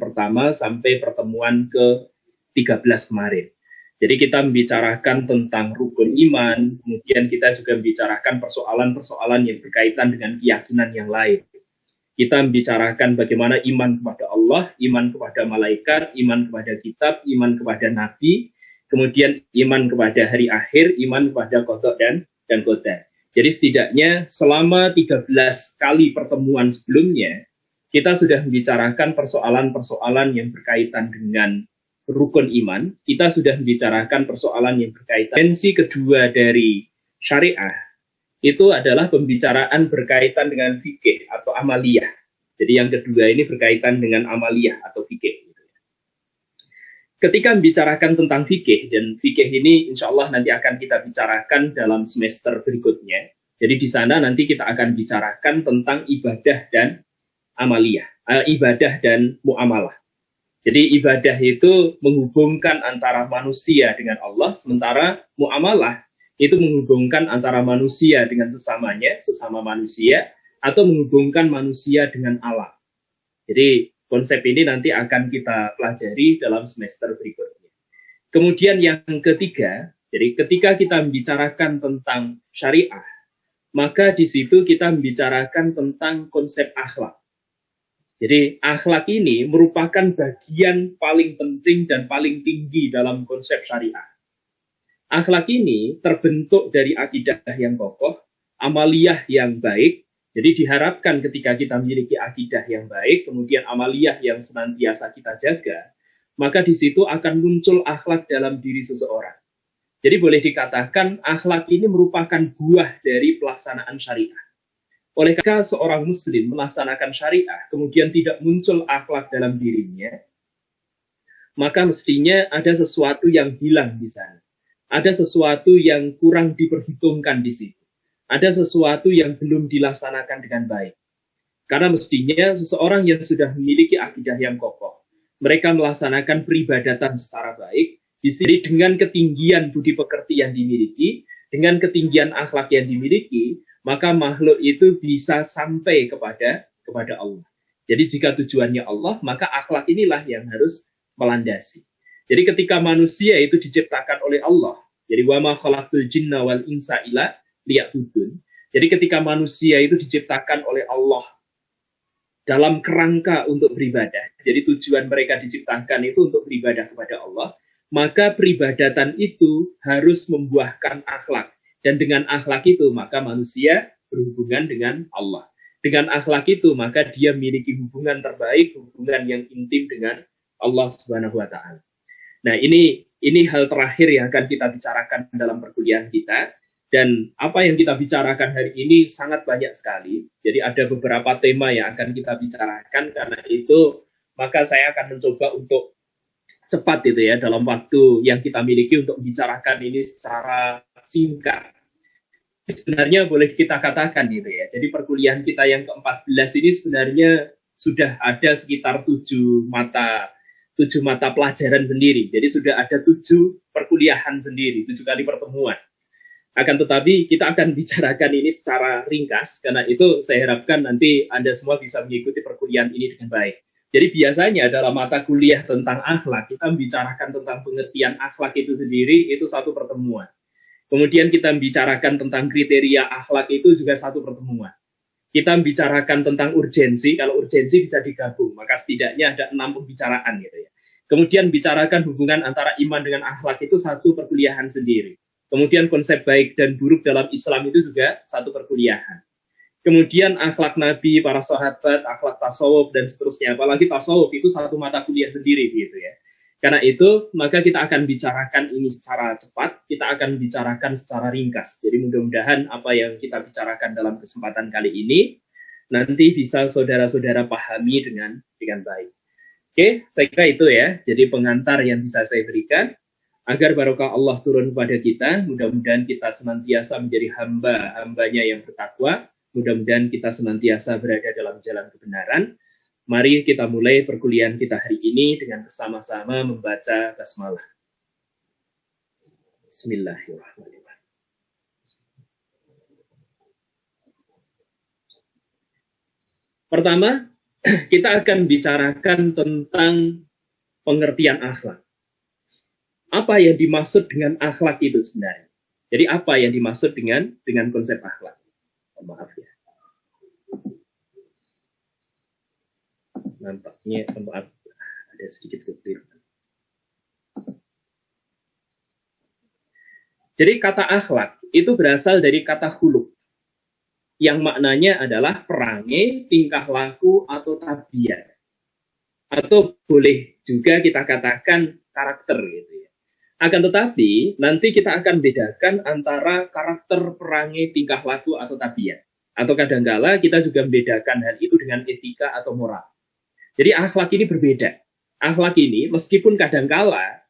pertama sampai pertemuan ke-13 kemarin. Jadi kita membicarakan tentang rukun iman, kemudian kita juga membicarakan persoalan-persoalan yang berkaitan dengan keyakinan yang lain. Kita membicarakan bagaimana iman kepada Allah, iman kepada malaikat, iman kepada kitab, iman kepada nabi, kemudian iman kepada hari akhir, iman kepada qada dan qadar. Jadi setidaknya selama 13 kali pertemuan sebelumnya, kita sudah membicarakan persoalan-persoalan yang berkaitan dengan rukun iman, kita sudah membicarakan persoalan yang berkaitan. Dimensi kedua dari syariah itu adalah pembicaraan berkaitan dengan fikih atau amaliyah. Jadi yang kedua ini berkaitan dengan amaliyah atau fikih. Ketika membicarakan tentang fikih, dan fikih ini insya Allah nanti akan kita bicarakan dalam semester berikutnya. Jadi di sana nanti kita akan bicarakan tentang ibadah dan amaliyah, ibadah dan muamalah. Jadi ibadah itu menghubungkan antara manusia dengan Allah, sementara muamalah itu menghubungkan antara manusia dengan sesamanya, sesama manusia, atau menghubungkan manusia dengan alam. Jadi konsep ini nanti akan kita pelajari dalam semester berikutnya. Kemudian yang ketiga, jadi ketika kita membicarakan tentang syariah, maka di situ kita membicarakan tentang konsep akhlak. Jadi akhlak ini merupakan bagian paling penting dan paling tinggi dalam konsep syariah. Akhlak ini terbentuk dari akidah yang kokoh, amaliyah yang baik. Jadi diharapkan ketika kita memiliki akidah yang baik, kemudian amaliyah yang senantiasa kita jaga, maka di situ akan muncul akhlak dalam diri seseorang. Jadi boleh dikatakan akhlak ini merupakan buah dari pelaksanaan syariah. Oleh karena seorang muslim melaksanakan syariah, kemudian tidak muncul akhlak dalam dirinya, maka mestinya ada sesuatu yang hilang di sana. Ada sesuatu yang kurang diperhitungkan di situ. Ada sesuatu yang belum dilaksanakan dengan baik. Karena mestinya seseorang yang sudah memiliki akidah yang kokoh, mereka melaksanakan peribadatan secara baik, di sini dengan ketinggian budi pekerti yang dimiliki, dengan ketinggian akhlak yang dimiliki, maka makhluk itu bisa sampai kepada Allah. Jadi jika tujuannya Allah, maka akhlak inilah yang harus melandasi. Jadi ketika manusia itu diciptakan oleh Allah, jadi wa ma khalaqtul jinna wal insa illa liya'budun. Jadi ketika manusia itu diciptakan oleh Allah dalam kerangka untuk beribadah, jadi tujuan mereka diciptakan itu untuk beribadah kepada Allah, maka peribadatan itu harus membuahkan akhlak. Dan dengan akhlak itu, maka manusia berhubungan dengan Allah. Dengan akhlak itu, maka dia memiliki hubungan terbaik, hubungan yang intim dengan Allah Subhanahu wa Ta'ala. Nah, ini hal terakhir yang akan kita bicarakan dalam perkuliahan kita. Dan apa yang kita bicarakan hari ini sangat banyak sekali. Jadi ada beberapa tema yang akan kita bicarakan. Karena itu, maka saya akan mencoba untuk cepat itu ya, dalam waktu yang kita miliki untuk membicarakan ini secara singkat. Sebenarnya boleh kita katakan gitu ya. Jadi perkuliahan kita yang ke-14 ini sebenarnya sudah ada sekitar 7 mata pelajaran sendiri. Jadi sudah ada 7 perkuliahan sendiri, 7 kali pertemuan. Akan tetapi kita akan bicarakan ini secara ringkas, karena itu saya harapkan nanti Anda semua bisa mengikuti perkuliahan ini dengan baik. Jadi biasanya dalam mata kuliah tentang akhlak, kita membicarakan tentang pengertian akhlak itu sendiri, itu satu pertemuan. Kemudian kita membicarakan tentang kriteria akhlak itu juga satu pertemuan. Kita membicarakan tentang urgensi, kalau urgensi bisa digabung, maka setidaknya ada 6 pembicaraan gitu ya. Kemudian bicarakan hubungan antara iman dengan akhlak itu satu perkuliahan sendiri. Kemudian konsep baik dan buruk dalam Islam itu juga satu perkuliahan. Kemudian akhlak Nabi, para sahabat, akhlak tasawuf, dan seterusnya. Apalagi tasawuf itu satu mata kuliah sendiri gitu ya. Karena itu, maka kita akan bicarakan ini secara cepat, kita akan bicarakan secara ringkas. Jadi mudah-mudahan apa yang kita bicarakan dalam kesempatan kali ini, nanti bisa saudara-saudara pahami dengan baik. Oke, saya kira itu ya. Jadi pengantar yang bisa saya berikan, agar barokah Allah turun kepada kita, mudah-mudahan kita senantiasa menjadi hamba-hambanya yang bertakwa, mudah-mudahan kita senantiasa berada dalam jalan kebenaran. Mari kita mulai perkuliahan kita hari ini dengan bersama-sama membaca basmalah. Bismillahirrahmanirrahim. Pertama, kita akan bicarakan tentang pengertian akhlak. Apa yang dimaksud dengan akhlak itu sebenarnya? Jadi apa yang dimaksud dengan konsep akhlak? Maaf ya. Nampaknya maaf ada sedikit kekeliruan. Jadi kata akhlak itu berasal dari kata khuluq, yang maknanya adalah perangai, tingkah laku, atau tabiat. Atau boleh juga kita katakan karakter gitu ya. Akan tetapi, nanti kita akan bedakan antara karakter, perangai, tingkah laku, atau tabiat. Atau kadangkala kita juga membedakan hal itu dengan etika atau moral. Jadi akhlak ini berbeda. Akhlak ini meskipun kadangkala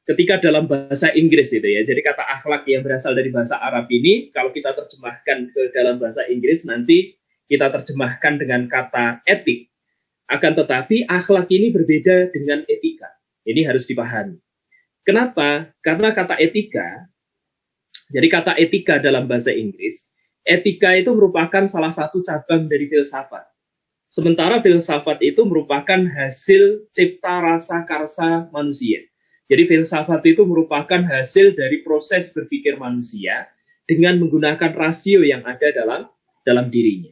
ketika dalam bahasa Inggris itu ya, jadi kata akhlak yang berasal dari bahasa Arab ini, kalau kita terjemahkan ke dalam bahasa Inggris, nanti kita terjemahkan dengan kata etik. Akan tetapi akhlak ini berbeda dengan etika. Ini harus dipahami. Kenapa? Karena kata etika, jadi kata etika dalam bahasa Inggris, etika itu merupakan salah satu cabang dari filsafat. Sementara filsafat itu merupakan hasil cipta rasa karsa manusia. Jadi filsafat itu merupakan hasil dari proses berpikir manusia dengan menggunakan rasio yang ada dalam dirinya.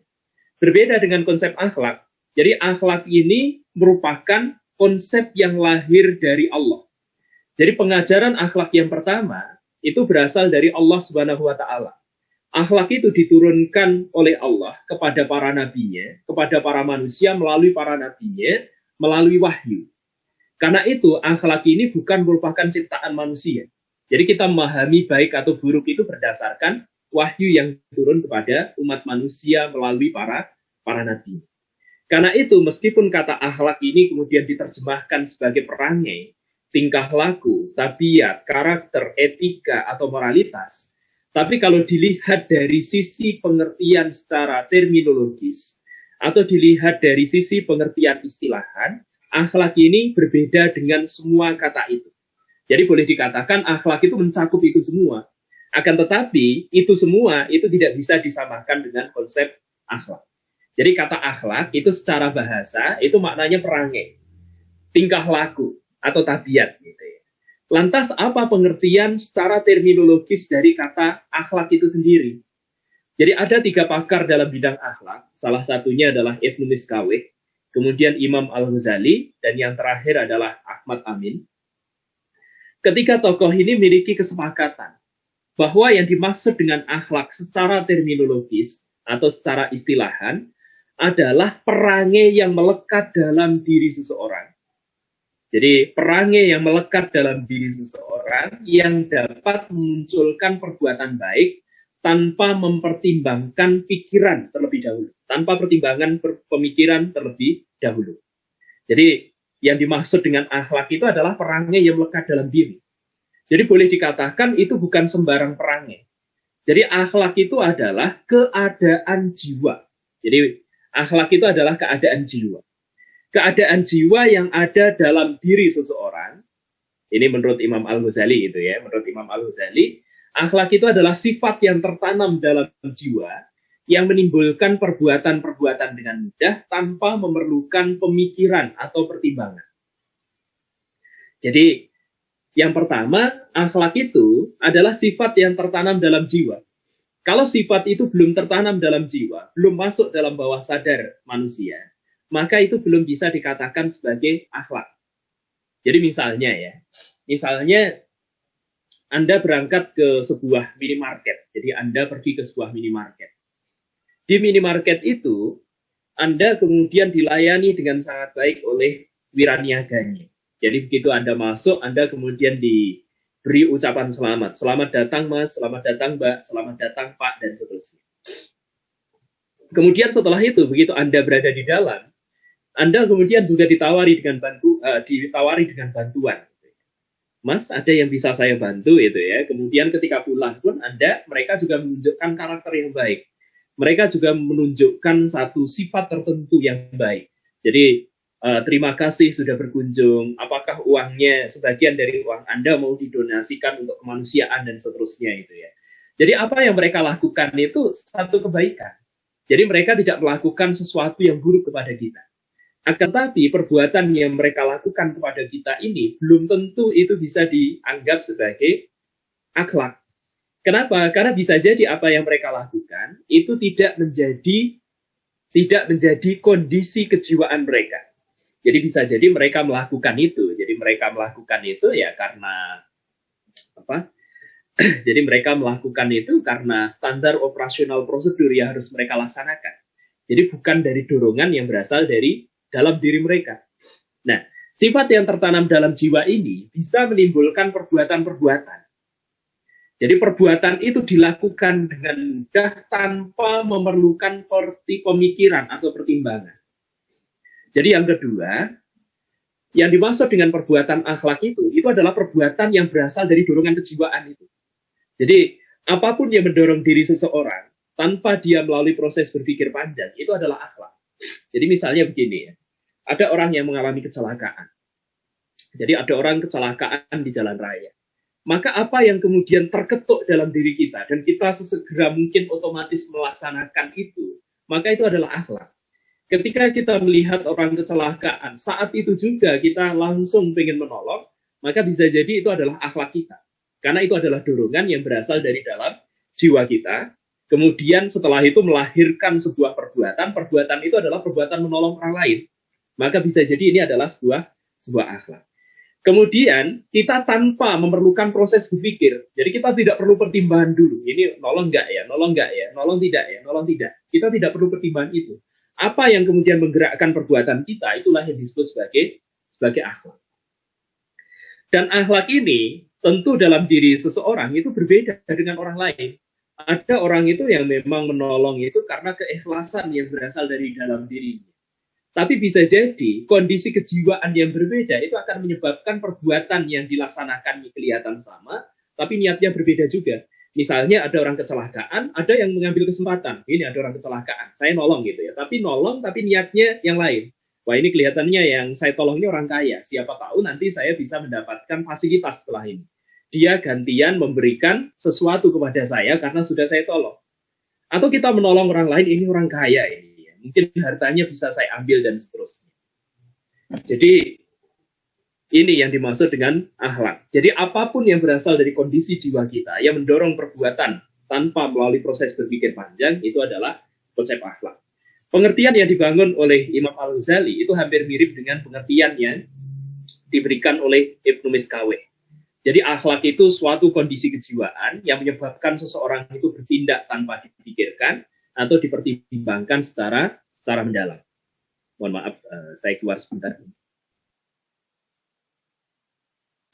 Berbeda dengan konsep akhlak. Jadi akhlak ini merupakan konsep yang lahir dari Allah. Jadi pengajaran akhlak yang pertama itu berasal dari Allah Subhanahu wa taala. Akhlak itu diturunkan oleh Allah kepada para nabinya, kepada para manusia melalui para nabinya, melalui wahyu. Karena itu, akhlak ini bukan merupakan ciptaan manusia. Jadi kita memahami baik atau buruk itu berdasarkan wahyu yang turun kepada umat manusia melalui para nabi. Karena itu, meskipun kata akhlak ini kemudian diterjemahkan sebagai perangai, tingkah laku, tabiat, karakter, etika, atau moralitas, tapi kalau dilihat dari sisi pengertian secara terminologis, atau dilihat dari sisi pengertian istilahan, akhlak ini berbeda dengan semua kata itu. Jadi boleh dikatakan akhlak itu mencakup itu semua. Akan tetapi itu semua itu tidak bisa disamakan dengan konsep akhlak. Jadi kata akhlak itu secara bahasa itu maknanya perangai, tingkah laku atau tabiat gitu ya. Lantas apa pengertian secara terminologis dari kata akhlak itu sendiri? Jadi ada 3 pakar dalam bidang akhlak, salah satunya adalah Ibnu Miskawih, kemudian Imam Al-Ghazali, dan yang terakhir adalah Ahmad Amin. Ketiga tokoh ini memiliki kesepakatan bahwa yang dimaksud dengan akhlak secara terminologis atau secara istilahan adalah perangai yang melekat dalam diri seseorang. Jadi perangai yang melekat dalam diri seseorang yang dapat memunculkan perbuatan baik tanpa mempertimbangkan pikiran terlebih dahulu, tanpa pertimbangan pemikiran terlebih dahulu. Jadi yang dimaksud dengan akhlak itu adalah perangai yang melekat dalam diri. Jadi boleh dikatakan itu bukan sembarang perangai. Jadi akhlak itu adalah keadaan jiwa. Jadi akhlak itu adalah keadaan jiwa. Keadaan jiwa yang ada dalam diri seseorang. Ini menurut Imam Al-Ghazali itu ya, menurut Imam Al-Ghazali, akhlak itu adalah sifat yang tertanam dalam jiwa yang menimbulkan perbuatan-perbuatan dengan mudah tanpa memerlukan pemikiran atau pertimbangan. Jadi, yang pertama, akhlak itu adalah sifat yang tertanam dalam jiwa. Kalau sifat itu belum tertanam dalam jiwa, belum masuk dalam bawah sadar manusia, maka itu belum bisa dikatakan sebagai akhlak. Jadi misalnya Anda berangkat ke sebuah minimarket. Jadi Anda pergi ke sebuah minimarket. Di minimarket itu, Anda kemudian dilayani dengan sangat baik oleh wiraniaganya. Jadi begitu Anda masuk, Anda kemudian diberi ucapan selamat. Selamat datang Mas, selamat datang Mbak, selamat datang Pak, dan seterusnya. Kemudian setelah itu, begitu Anda berada di dalam, Anda kemudian juga ditawari dengan bantuan. Mas, ada yang bisa saya bantu itu ya. Kemudian ketika pulang pun mereka juga menunjukkan karakter yang baik. Mereka juga menunjukkan satu sifat tertentu yang baik. Jadi terima kasih sudah berkunjung. Apakah uangnya sebagian dari uang Anda mau didonasikan untuk kemanusiaan dan seterusnya itu ya. Jadi apa yang mereka lakukan itu satu kebaikan. Jadi mereka tidak melakukan sesuatu yang buruk kepada kita. Akan tapi perbuatan yang mereka lakukan kepada kita ini belum tentu itu bisa dianggap sebagai akhlak. Kenapa? Karena bisa jadi apa yang mereka lakukan itu tidak menjadi kondisi kejiwaan mereka. Jadi bisa jadi mereka melakukan itu. Jadi mereka melakukan itu ya karena apa? Jadi mereka melakukan itu karena standar operasional prosedur yang harus mereka laksanakan. Jadi bukan dari dorongan yang berasal dari dalam diri mereka. Nah, sifat yang tertanam dalam jiwa ini bisa menimbulkan perbuatan-perbuatan. Jadi perbuatan itu dilakukan dengan mudah tanpa memerlukan pemikiran atau pertimbangan. Jadi yang kedua, yang dimaksud dengan perbuatan akhlak itu adalah perbuatan yang berasal dari dorongan kejiwaan itu. Jadi apapun yang mendorong diri seseorang tanpa dia melalui proses berpikir panjang, itu adalah akhlak. Jadi misalnya begini ya, ada orang yang mengalami kecelakaan. Jadi ada orang kecelakaan di jalan raya. Maka apa yang kemudian terketuk dalam diri kita, dan kita sesegera mungkin otomatis melaksanakan itu, maka itu adalah akhlak. Ketika kita melihat orang kecelakaan, saat itu juga kita langsung ingin menolong, maka bisa jadi itu adalah akhlak kita. Karena itu adalah dorongan yang berasal dari dalam jiwa kita. Kemudian setelah itu melahirkan sebuah perbuatan. Perbuatan itu adalah perbuatan menolong orang lain. Maka bisa jadi ini adalah sebuah akhlak. Kemudian kita tanpa memerlukan proses berpikir. Jadi kita tidak perlu pertimbangan dulu. Ini nolong nggak ya, nolong nggak ya, nolong tidak ya, nolong tidak. Kita tidak perlu pertimbangan itu. Apa yang kemudian menggerakkan perbuatan kita, itulah yang disebut sebagai akhlak. Dan akhlak ini tentu dalam diri seseorang itu berbeda dengan orang lain. Ada orang itu yang memang menolong itu karena keikhlasan yang berasal dari dalam dirinya. Tapi bisa jadi kondisi kejiwaan yang berbeda itu akan menyebabkan perbuatan yang dilaksanakan kelihatan sama, tapi niatnya berbeda juga. Misalnya ada orang kecelakaan, ada yang mengambil kesempatan. Ini ada orang kecelakaan, saya nolong gitu ya. Tapi nolong, tapi niatnya yang lain. Wah, ini kelihatannya yang saya tolong ini orang kaya. Siapa tahu nanti saya bisa mendapatkan fasilitas setelah ini. Dia gantian memberikan sesuatu kepada saya karena sudah saya tolong. Atau kita menolong orang lain, ini orang kaya ini. Mungkin hartanya bisa saya ambil dan seterusnya. Jadi ini yang dimaksud dengan akhlak. Jadi apapun yang berasal dari kondisi jiwa kita yang mendorong perbuatan tanpa melalui proses berpikir panjang, itu adalah konsep akhlak. Pengertian yang dibangun oleh Imam Al-Ghazali itu hampir mirip dengan pengertian yang diberikan oleh Ibnu Miskaweh. Jadi akhlak itu suatu kondisi kejiwaan yang menyebabkan seseorang itu bertindak tanpa dipikirkan atau dipertimbangkan secara mendalam. Mohon maaf, saya keluar sebentar.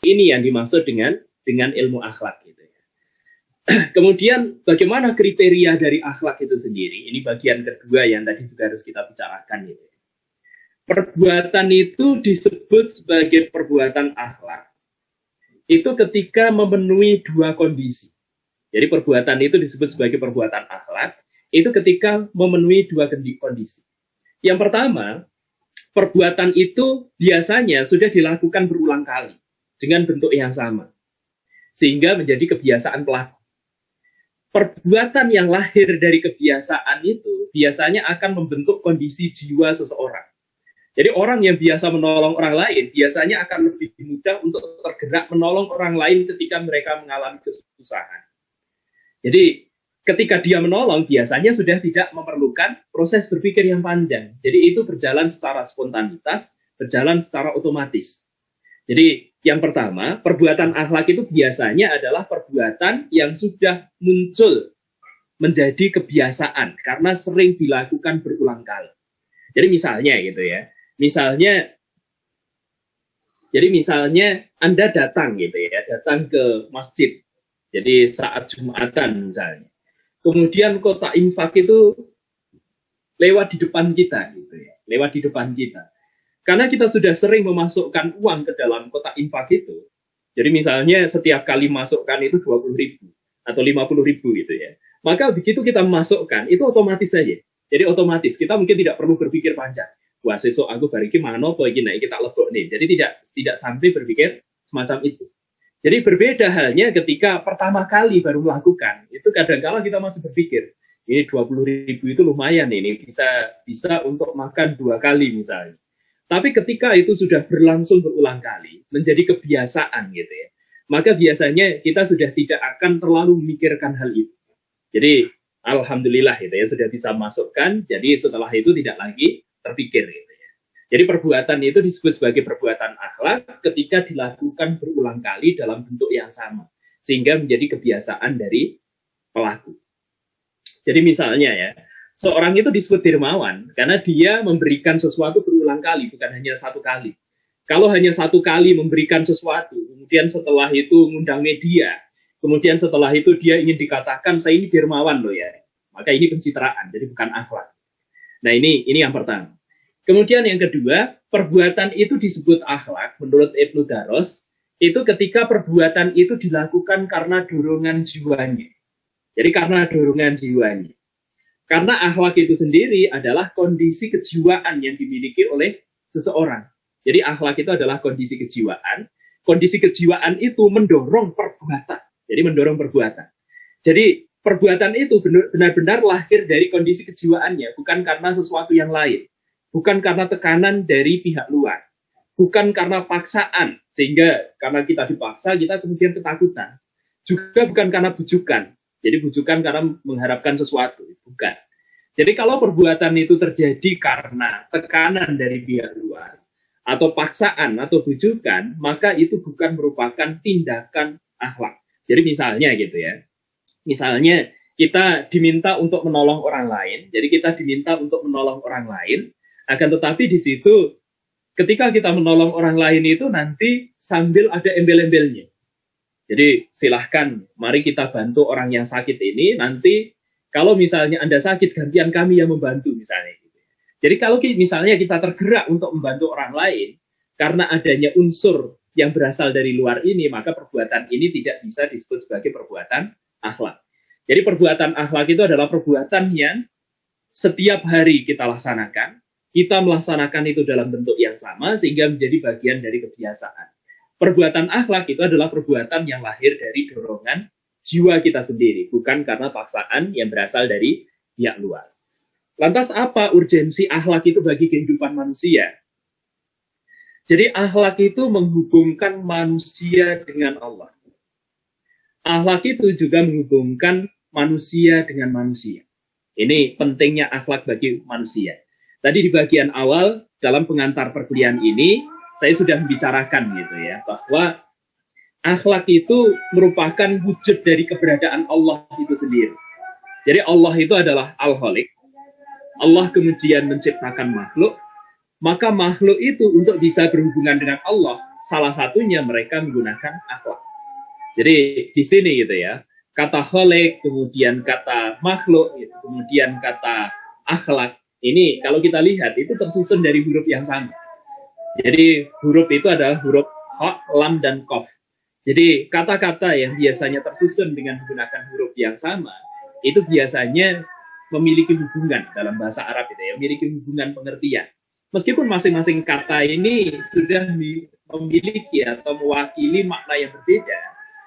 Ini yang dimaksud dengan ilmu akhlak gitu ya. Kemudian bagaimana kriteria dari akhlak itu sendiri? Ini bagian kedua yang tadi juga harus kita bicarakan gitu. Perbuatan itu disebut sebagai perbuatan akhlak itu ketika memenuhi dua kondisi. Jadi perbuatan itu disebut sebagai perbuatan akhlak itu ketika memenuhi dua kondisi. Yang pertama, perbuatan itu biasanya sudah dilakukan berulang kali dengan bentuk yang sama, sehingga menjadi kebiasaan pelaku. Perbuatan yang lahir dari kebiasaan itu biasanya akan membentuk kondisi jiwa seseorang. Jadi orang yang biasa menolong orang lain biasanya akan lebih mudah untuk tergerak menolong orang lain ketika mereka mengalami kesusahan. Jadi ketika dia menolong biasanya sudah tidak memerlukan proses berpikir yang panjang. Jadi itu berjalan secara spontanitas, berjalan secara otomatis. Jadi yang pertama, perbuatan akhlak itu biasanya adalah perbuatan yang sudah muncul menjadi kebiasaan karena sering dilakukan berulang kali. Jadi misalnya gitu ya. Misalnya Anda datang gitu ya, datang ke masjid. Jadi saat Jumatan misalnya. Kemudian kotak infak itu lewat di depan kita gitu ya, lewat di depan kita. Karena kita sudah sering memasukkan uang ke dalam kotak infak itu. Jadi misalnya setiap kali masukkan itu 20.000 atau 50.000 gitu ya. Maka begitu kita memasukkan itu otomatis saja. Jadi otomatis kita mungkin tidak perlu berpikir panjang. Wah, sesuk aku bariki mano apa iki nek kita lebok nih. Jadi tidak sampai berpikir semacam itu. Jadi berbeda halnya ketika pertama kali baru melakukan. Itu kadang-kala kita masih berpikir, ini 20.000 itu lumayan ini bisa untuk makan 2 kali misalnya. Tapi ketika itu sudah berlangsung berulang kali, menjadi kebiasaan gitu ya, maka biasanya kita sudah tidak akan terlalu memikirkan hal itu. Jadi alhamdulillah gitu ya, sudah bisa masukkan, jadi setelah itu tidak lagi terpikir gitu ya. Jadi perbuatan itu disebut sebagai perbuatan akhlak ketika dilakukan berulang kali dalam bentuk yang sama, sehingga menjadi kebiasaan dari pelaku. Jadi misalnya ya, seorang itu disebut dermawan karena dia memberikan sesuatu berulang kali, bukan hanya satu kali. Kalau hanya satu kali memberikan sesuatu, kemudian setelah itu mengundang media, kemudian setelah itu dia ingin dikatakan, saya ini dermawan loh ya, maka ini pencitraan, jadi bukan akhlak. Nah ini yang pertama. Kemudian yang kedua, perbuatan itu disebut akhlak, menurut Ibnu Daros, itu ketika perbuatan itu dilakukan karena dorongan jiwanya. Jadi karena dorongan jiwanya. Karena akhlak itu sendiri adalah kondisi kejiwaan yang dimiliki oleh seseorang. Jadi akhlak itu adalah kondisi kejiwaan. Kondisi kejiwaan itu mendorong perbuatan. Jadi mendorong perbuatan. Jadi perbuatan itu benar-benar lahir dari kondisi kejiwaannya, bukan karena sesuatu yang lain. Bukan karena tekanan dari pihak luar. Bukan karena paksaan, sehingga karena kita dipaksa, kita kemudian ketakutan. Juga bukan karena bujukan. Jadi bujukan karena mengharapkan sesuatu, bukan. Jadi kalau perbuatan itu terjadi karena tekanan dari pihak luar, atau paksaan, atau bujukan, maka itu bukan merupakan tindakan akhlak. Jadi misalnya gitu ya, misalnya kita diminta untuk menolong orang lain, jadi kita diminta untuk menolong orang lain, akan tetapi di situ ketika kita menolong orang lain itu nanti sambil ada embel-embelnya. Jadi silahkan, mari kita bantu orang yang sakit ini, nanti kalau misalnya Anda sakit, gantian kami yang membantu misalnya. Jadi kalau misalnya kita tergerak untuk membantu orang lain, karena adanya unsur yang berasal dari luar ini, maka perbuatan ini tidak bisa disebut sebagai perbuatan akhlak. Jadi perbuatan akhlak itu adalah perbuatan yang setiap hari kita laksanakan, kita melaksanakan itu dalam bentuk yang sama, sehingga menjadi bagian dari kebiasaan. Perbuatan akhlak itu adalah perbuatan yang lahir dari dorongan jiwa kita sendiri, bukan karena paksaan yang berasal dari pihak luar. Lantas apa urgensi akhlak itu bagi kehidupan manusia? Jadi akhlak itu menghubungkan manusia dengan Allah. Akhlak itu juga menghubungkan manusia dengan manusia. Ini pentingnya akhlak bagi manusia. Tadi di bagian awal dalam pengantar perkuliahan ini, saya sudah membicarakan gitu ya, bahwa akhlak itu merupakan wujud dari keberadaan Allah itu sendiri. Jadi Allah itu adalah Al-Khaliq. Allah kemudian menciptakan makhluk, maka makhluk itu untuk bisa berhubungan dengan Allah, salah satunya mereka menggunakan akhlak. Jadi di sini gitu ya, kata khaliq, kemudian kata makhluk, gitu, kemudian kata akhlak, ini kalau kita lihat itu tersusun dari huruf yang sama. Jadi huruf itu adalah huruf ha, lam, dan qaf. Jadi kata-kata yang biasanya tersusun dengan menggunakan huruf yang sama, itu biasanya memiliki hubungan dalam bahasa Arab itu ya, memiliki hubungan pengertian. Meskipun masing-masing kata ini sudah memiliki atau mewakili makna yang berbeda,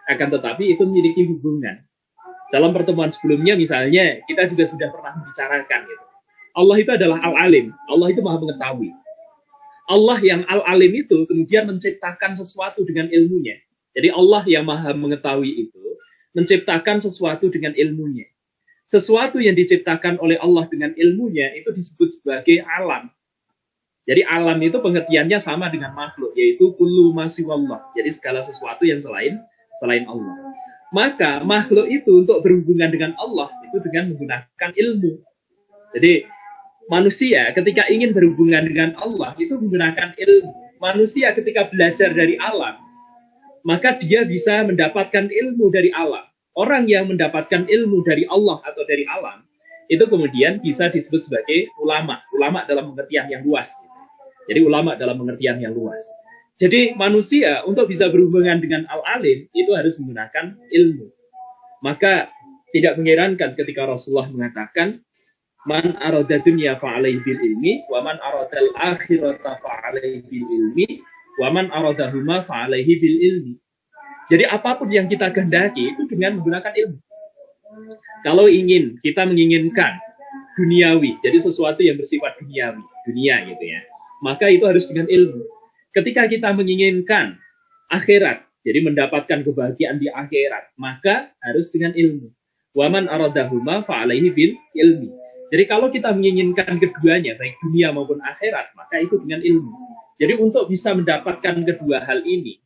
akan tetapi itu memiliki hubungan. Dalam pertemuan sebelumnya misalnya, kita juga sudah pernah membicarakan gitu. Allah itu adalah Al-Alim, Allah itu Maha Mengetahui. Allah yang Al-Alim itu kemudian menciptakan sesuatu dengan ilmunya. Jadi Allah yang Maha Mengetahui itu menciptakan sesuatu dengan ilmunya. Sesuatu yang diciptakan oleh Allah dengan ilmunya itu disebut sebagai alam. Jadi alam itu pengertiannya sama dengan makhluk, yaitu kullu ma siwallah. Jadi segala sesuatu yang selain Allah. Maka makhluk itu untuk berhubungan dengan Allah itu dengan menggunakan ilmu. Jadi manusia ketika ingin berhubungan dengan Allah itu menggunakan ilmu. Manusia ketika belajar dari alam, maka dia bisa mendapatkan ilmu dari alam. Orang yang mendapatkan ilmu dari Allah atau dari alam, itu kemudian bisa disebut sebagai ulama. Ulama dalam pengertian yang luas. Jadi ulama dalam pengertian yang luas. Jadi manusia untuk bisa berhubungan dengan Al-Alim itu harus menggunakan ilmu. Maka tidak mengherankan ketika Rasulullah mengatakan, man arada dunya fa'alaihi bil ilmi, wa man aradal akhirata fa'alaihi bil ilmi, wa man aradahuma fa'alaihi bil ilmi. Jadi apapun yang kita kehendaki itu dengan menggunakan ilmu. Kalau kita menginginkan duniawi, jadi sesuatu yang bersifat duniawi, dunia gitu ya. maka itu harus dengan ilmu. Ketika kita menginginkan akhirat, jadi mendapatkan kebahagiaan di akhirat, maka harus dengan ilmu. Waman aradahuma fa'alaihi bil ilmi. Jadi kalau kita menginginkan keduanya, baik dunia maupun akhirat, maka itu dengan ilmu. Jadi untuk bisa mendapatkan kedua hal ini,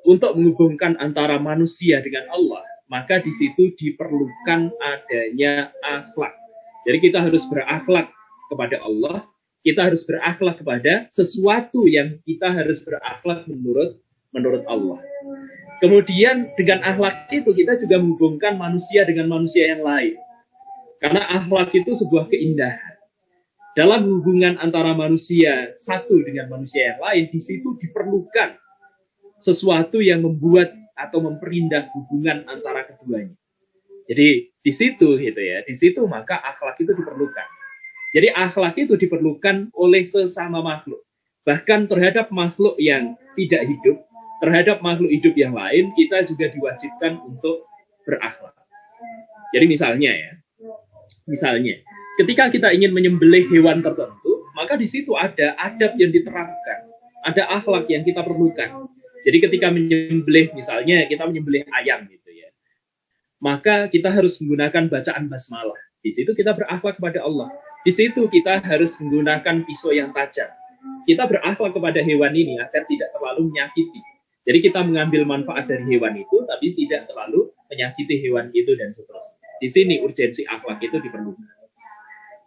untuk menghubungkan antara manusia dengan Allah, maka di situ diperlukan adanya akhlak. Jadi kita harus berakhlak kepada Allah, kita harus berakhlak kepada sesuatu yang kita harus berakhlak menurut Allah. Kemudian dengan akhlak itu kita juga menghubungkan manusia dengan manusia yang lain. Karena akhlak itu sebuah keindahan. Dalam hubungan antara manusia satu dengan manusia yang lain, di situ diperlukan sesuatu yang membuat atau memperindah hubungan antara keduanya. Jadi di situ gitu ya, di situ maka akhlak itu diperlukan. Jadi akhlak itu diperlukan oleh sesama makhluk. Bahkan terhadap makhluk yang tidak hidup, terhadap makhluk hidup yang lain, kita juga diwajibkan untuk berakhlak. Jadi misalnya, ketika kita ingin menyembelih hewan tertentu, maka di situ ada adab yang diterapkan, ada akhlak yang kita perlukan. Jadi ketika menyembelih, misalnya kita menyembelih ayam gitu ya, maka kita harus menggunakan bacaan basmalah. Di situ kita berakhlak kepada Allah. Di situ kita harus menggunakan pisau yang tajam. Kita berakhlak kepada hewan ini agar tidak terlalu menyakiti. Jadi kita mengambil manfaat dari hewan itu, tapi tidak terlalu menyakiti hewan itu dan seterusnya. Di sini urgensi akhlak itu diperlukan.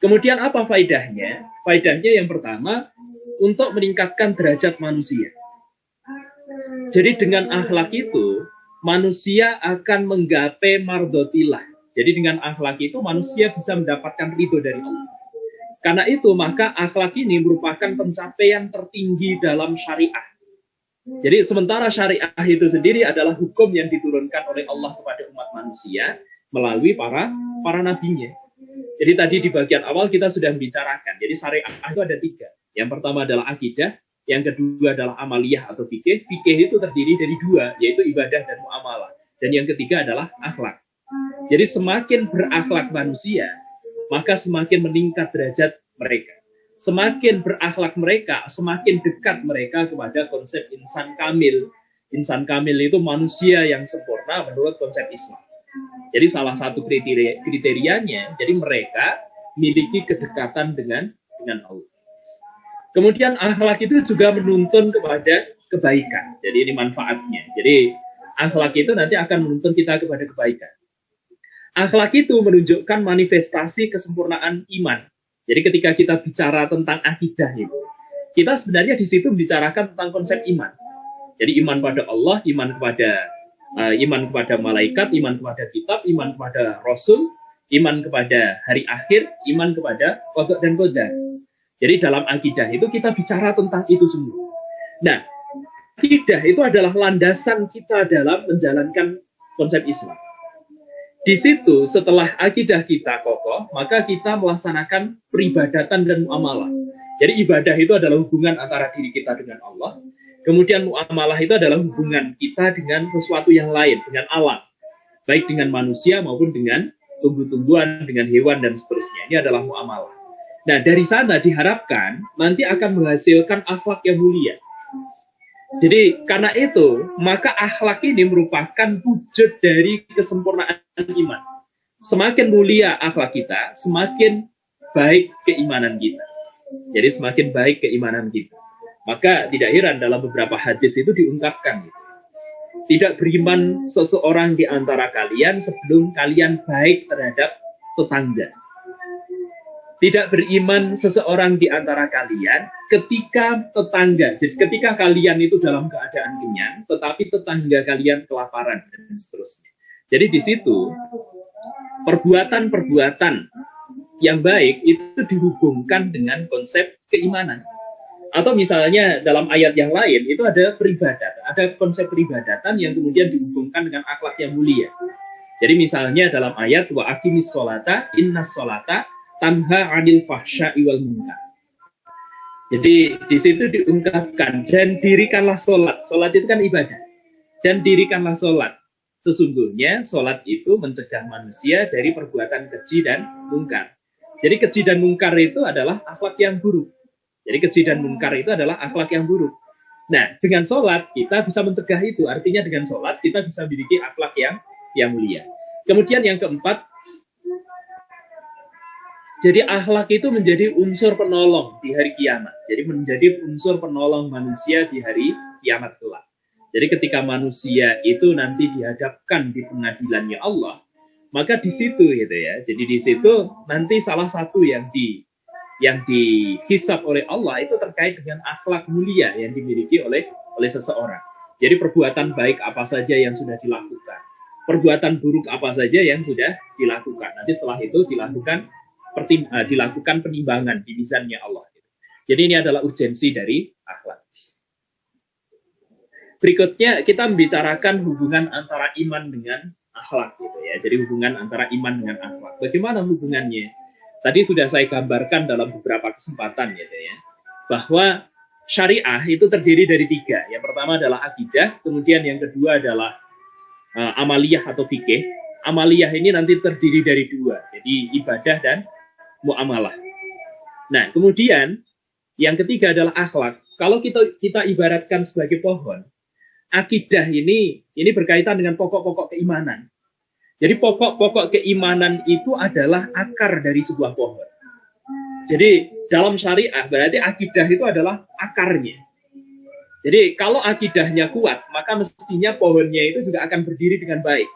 Kemudian apa faedahnya? Faedahnya yang pertama, untuk meningkatkan derajat manusia. Jadi dengan akhlak itu, manusia akan menggapai mardotillah. Jadi dengan akhlak itu, manusia bisa mendapatkan ridho dari Allah. Karena itu, maka akhlak ini merupakan pencapaian tertinggi dalam syariah. Jadi sementara syariah itu sendiri adalah hukum yang diturunkan oleh Allah kepada umat manusia melalui para nabinya. Jadi tadi di bagian awal kita sudah membicarakan. Jadi syariah itu ada 3. Yang pertama adalah akidah, yang kedua adalah amaliyah atau fikih. Fikih itu terdiri dari 2, yaitu ibadah dan muamalah. Dan yang ketiga adalah akhlak. Jadi semakin berakhlak manusia, maka semakin meningkat derajat mereka. Semakin berakhlak mereka, semakin dekat mereka kepada konsep insan kamil. Insan kamil itu manusia yang sempurna menurut konsep Islam. Jadi salah satu kriterianya, jadi mereka memiliki kedekatan dengan Allah. Kemudian akhlak itu juga menuntun kepada kebaikan. Jadi ini manfaatnya. Jadi akhlak itu nanti akan menuntun kita kepada kebaikan. Akhlak itu menunjukkan manifestasi kesempurnaan iman. Jadi ketika kita bicara tentang akidah itu, kita sebenarnya di situ membicarakan tentang konsep iman. Jadi iman pada Allah, iman kepada malaikat, iman kepada kitab, iman kepada rasul, iman kepada hari akhir, iman kepada qada dan qadar. Jadi dalam akidah itu kita bicara tentang itu semua. Nah, akidah itu adalah landasan kita dalam menjalankan konsep Islam. Di situ setelah akidah kita kokoh, maka kita melaksanakan peribadatan dan muamalah. Jadi ibadah itu adalah hubungan antara diri kita dengan Allah. Kemudian muamalah itu adalah hubungan kita dengan sesuatu yang lain, dengan alam. Baik dengan manusia maupun dengan tumbuh-tumbuhan, dengan hewan dan seterusnya. Ini adalah muamalah. Nah, dari sana diharapkan nanti akan menghasilkan akhlak yang mulia. Jadi karena itu, maka akhlak ini merupakan wujud dari kesempurnaan iman. Semakin mulia akhlak kita, semakin baik keimanan kita. Jadi semakin baik keimanan kita. Maka tidak heran dalam beberapa hadis itu diungkapkan. Tidak beriman seseorang di antara kalian sebelum kalian baik terhadap tetangga. Tidak beriman seseorang di antara kalian ketika tetangga, jadi ketika kalian itu dalam keadaan kenyang, tetapi tetangga kalian kelaparan dan seterusnya. Jadi di situ perbuatan-perbuatan yang baik itu dihubungkan dengan konsep keimanan. Atau misalnya dalam ayat yang lain itu ada peribadatan, ada konsep peribadatan yang kemudian dihubungkan dengan akhlak yang mulia. Jadi misalnya dalam ayat wa aqimis sholata innas sholata tanha 'anil fahsya'i wal munkar. Jadi di situ diungkapkan dan dirikanlah sholat. Sholat itu kan ibadah. Dan dirikanlah sholat. Sesungguhnya sholat itu mencegah manusia dari perbuatan keji dan mungkar. Jadi keji dan mungkar itu adalah akhlak yang buruk. Jadi keji dan munkar itu adalah akhlak yang buruk. Nah, dengan sholat kita bisa mencegah itu. Artinya dengan sholat kita bisa memiliki akhlak yang mulia. Kemudian yang keempat, jadi akhlak itu menjadi unsur penolong di hari kiamat. Jadi menjadi unsur penolong manusia di hari kiamat kelak. Jadi ketika manusia itu nanti dihadapkan di pengadilannya Allah, maka di situ gitu ya. Jadi di situ nanti salah satu yang dihisab oleh Allah itu terkait dengan akhlak mulia yang dimiliki oleh seseorang. Jadi perbuatan baik apa saja yang sudah dilakukan, perbuatan buruk apa saja yang sudah dilakukan. Nanti setelah itu dilakukan penimbangan di mizannya Allah. Jadi ini adalah urgensi dari akhlak. Berikutnya kita membicarakan hubungan antara iman dengan akhlak gitu ya. Jadi hubungan antara iman dengan akhlak. Bagaimana hubungannya? Tadi sudah saya gambarkan dalam beberapa kesempatan gitu ya. Bahwa syariah itu terdiri dari 3. Yang pertama adalah akidah, kemudian yang kedua adalah amaliyah atau fikih. Amaliyah ini nanti terdiri dari 2. Jadi ibadah dan muamalah. Nah, kemudian yang ketiga adalah akhlak. Kalau kita ibaratkan sebagai pohon, akidah ini berkaitan dengan pokok-pokok keimanan. Jadi pokok-pokok keimanan itu adalah akar dari sebuah pohon. Jadi dalam syariah berarti akidah itu adalah akarnya. Jadi kalau akidahnya kuat, maka mestinya pohonnya itu juga akan berdiri dengan baik.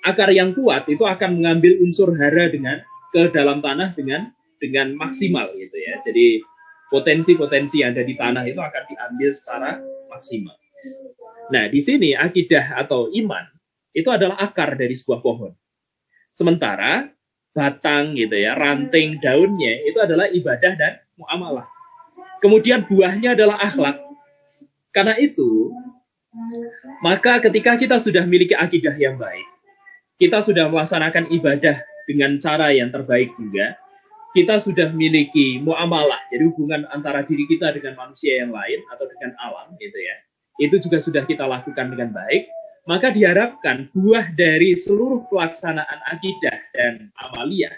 Akar yang kuat itu akan mengambil unsur hara ke dalam tanah dengan maksimal gitu ya. Jadi potensi-potensi yang ada di tanah itu akan diambil secara maksimal. Nah, di sini akidah atau iman itu adalah akar dari sebuah pohon. Sementara batang gitu ya, ranting daunnya itu adalah ibadah dan muamalah. Kemudian buahnya adalah akhlak. Karena itu, maka ketika kita sudah memiliki akidah yang baik, kita sudah melaksanakan ibadah dengan cara yang terbaik juga, kita sudah memiliki muamalah, jadi hubungan antara diri kita dengan manusia yang lain atau dengan alam gitu ya. Itu juga sudah kita lakukan dengan baik, maka diharapkan buah dari seluruh pelaksanaan akidah dan amaliyah,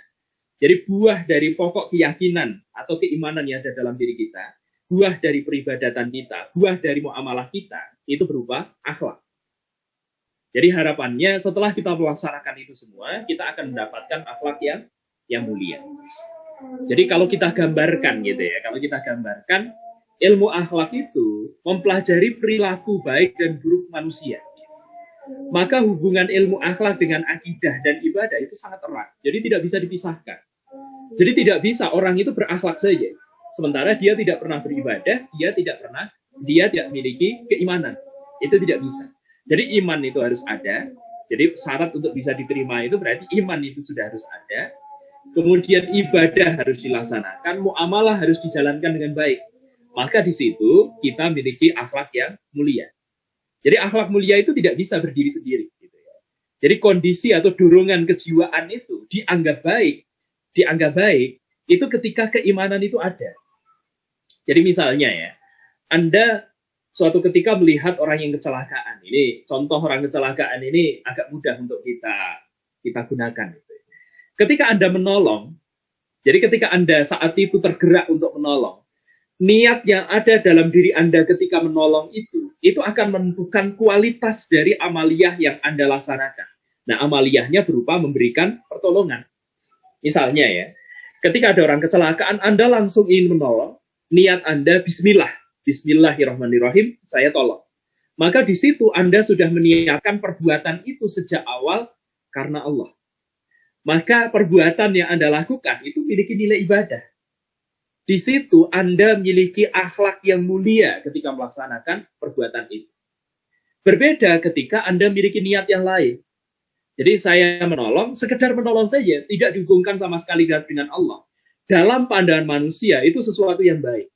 jadi buah dari pokok keyakinan atau keimanan yang ada dalam diri kita, buah dari peribadatan kita, buah dari muamalah kita, itu berupa akhlak. Jadi harapannya setelah kita melaksanakan itu semua, kita akan mendapatkan akhlak yang mulia. Jadi kalau kita gambarkan gitu ya, ilmu akhlak itu mempelajari perilaku baik dan buruk manusia. Maka hubungan ilmu akhlak dengan akidah dan ibadah itu sangat erat. Jadi tidak bisa dipisahkan. Jadi tidak bisa orang itu berakhlak saja, sementara dia tidak pernah beribadah, dia tidak memiliki keimanan. Itu tidak bisa. Jadi iman itu harus ada. Jadi syarat untuk bisa diterima itu berarti iman itu sudah harus ada. Kemudian ibadah harus dilaksanakan, muamalah harus dijalankan dengan baik. Maka di situ kita memiliki akhlak yang mulia. Jadi akhlak mulia itu tidak bisa berdiri sendiri. Gitu ya. Jadi kondisi atau dorongan kejiwaan itu dianggap baik itu ketika keimanan itu ada. Jadi misalnya ya, Anda suatu ketika melihat orang yang kecelakaan. Ini contoh orang kecelakaan ini agak mudah untuk kita gunakan. Gitu. Ketika Anda menolong, jadi ketika Anda saat itu tergerak untuk menolong, niat yang ada dalam diri Anda ketika menolong itu akan menentukan kualitas dari amaliyah yang Anda laksanakan. Nah, amaliyahnya berupa memberikan pertolongan. Misalnya ya, ketika ada orang kecelakaan, Anda langsung ingin menolong, niat Anda bismillah, bismillahirrahmanirrahim, saya tolong. Maka di situ Anda sudah meniatkan perbuatan itu sejak awal karena Allah. Maka perbuatan yang Anda lakukan itu memiliki nilai ibadah. Di situ Anda memiliki akhlak yang mulia ketika melaksanakan perbuatan itu. Berbeda ketika Anda memiliki niat yang lain. Jadi saya menolong, sekedar menolong saja, tidak dihubungkan sama sekali dengan Allah. Dalam pandangan manusia itu sesuatu yang baik.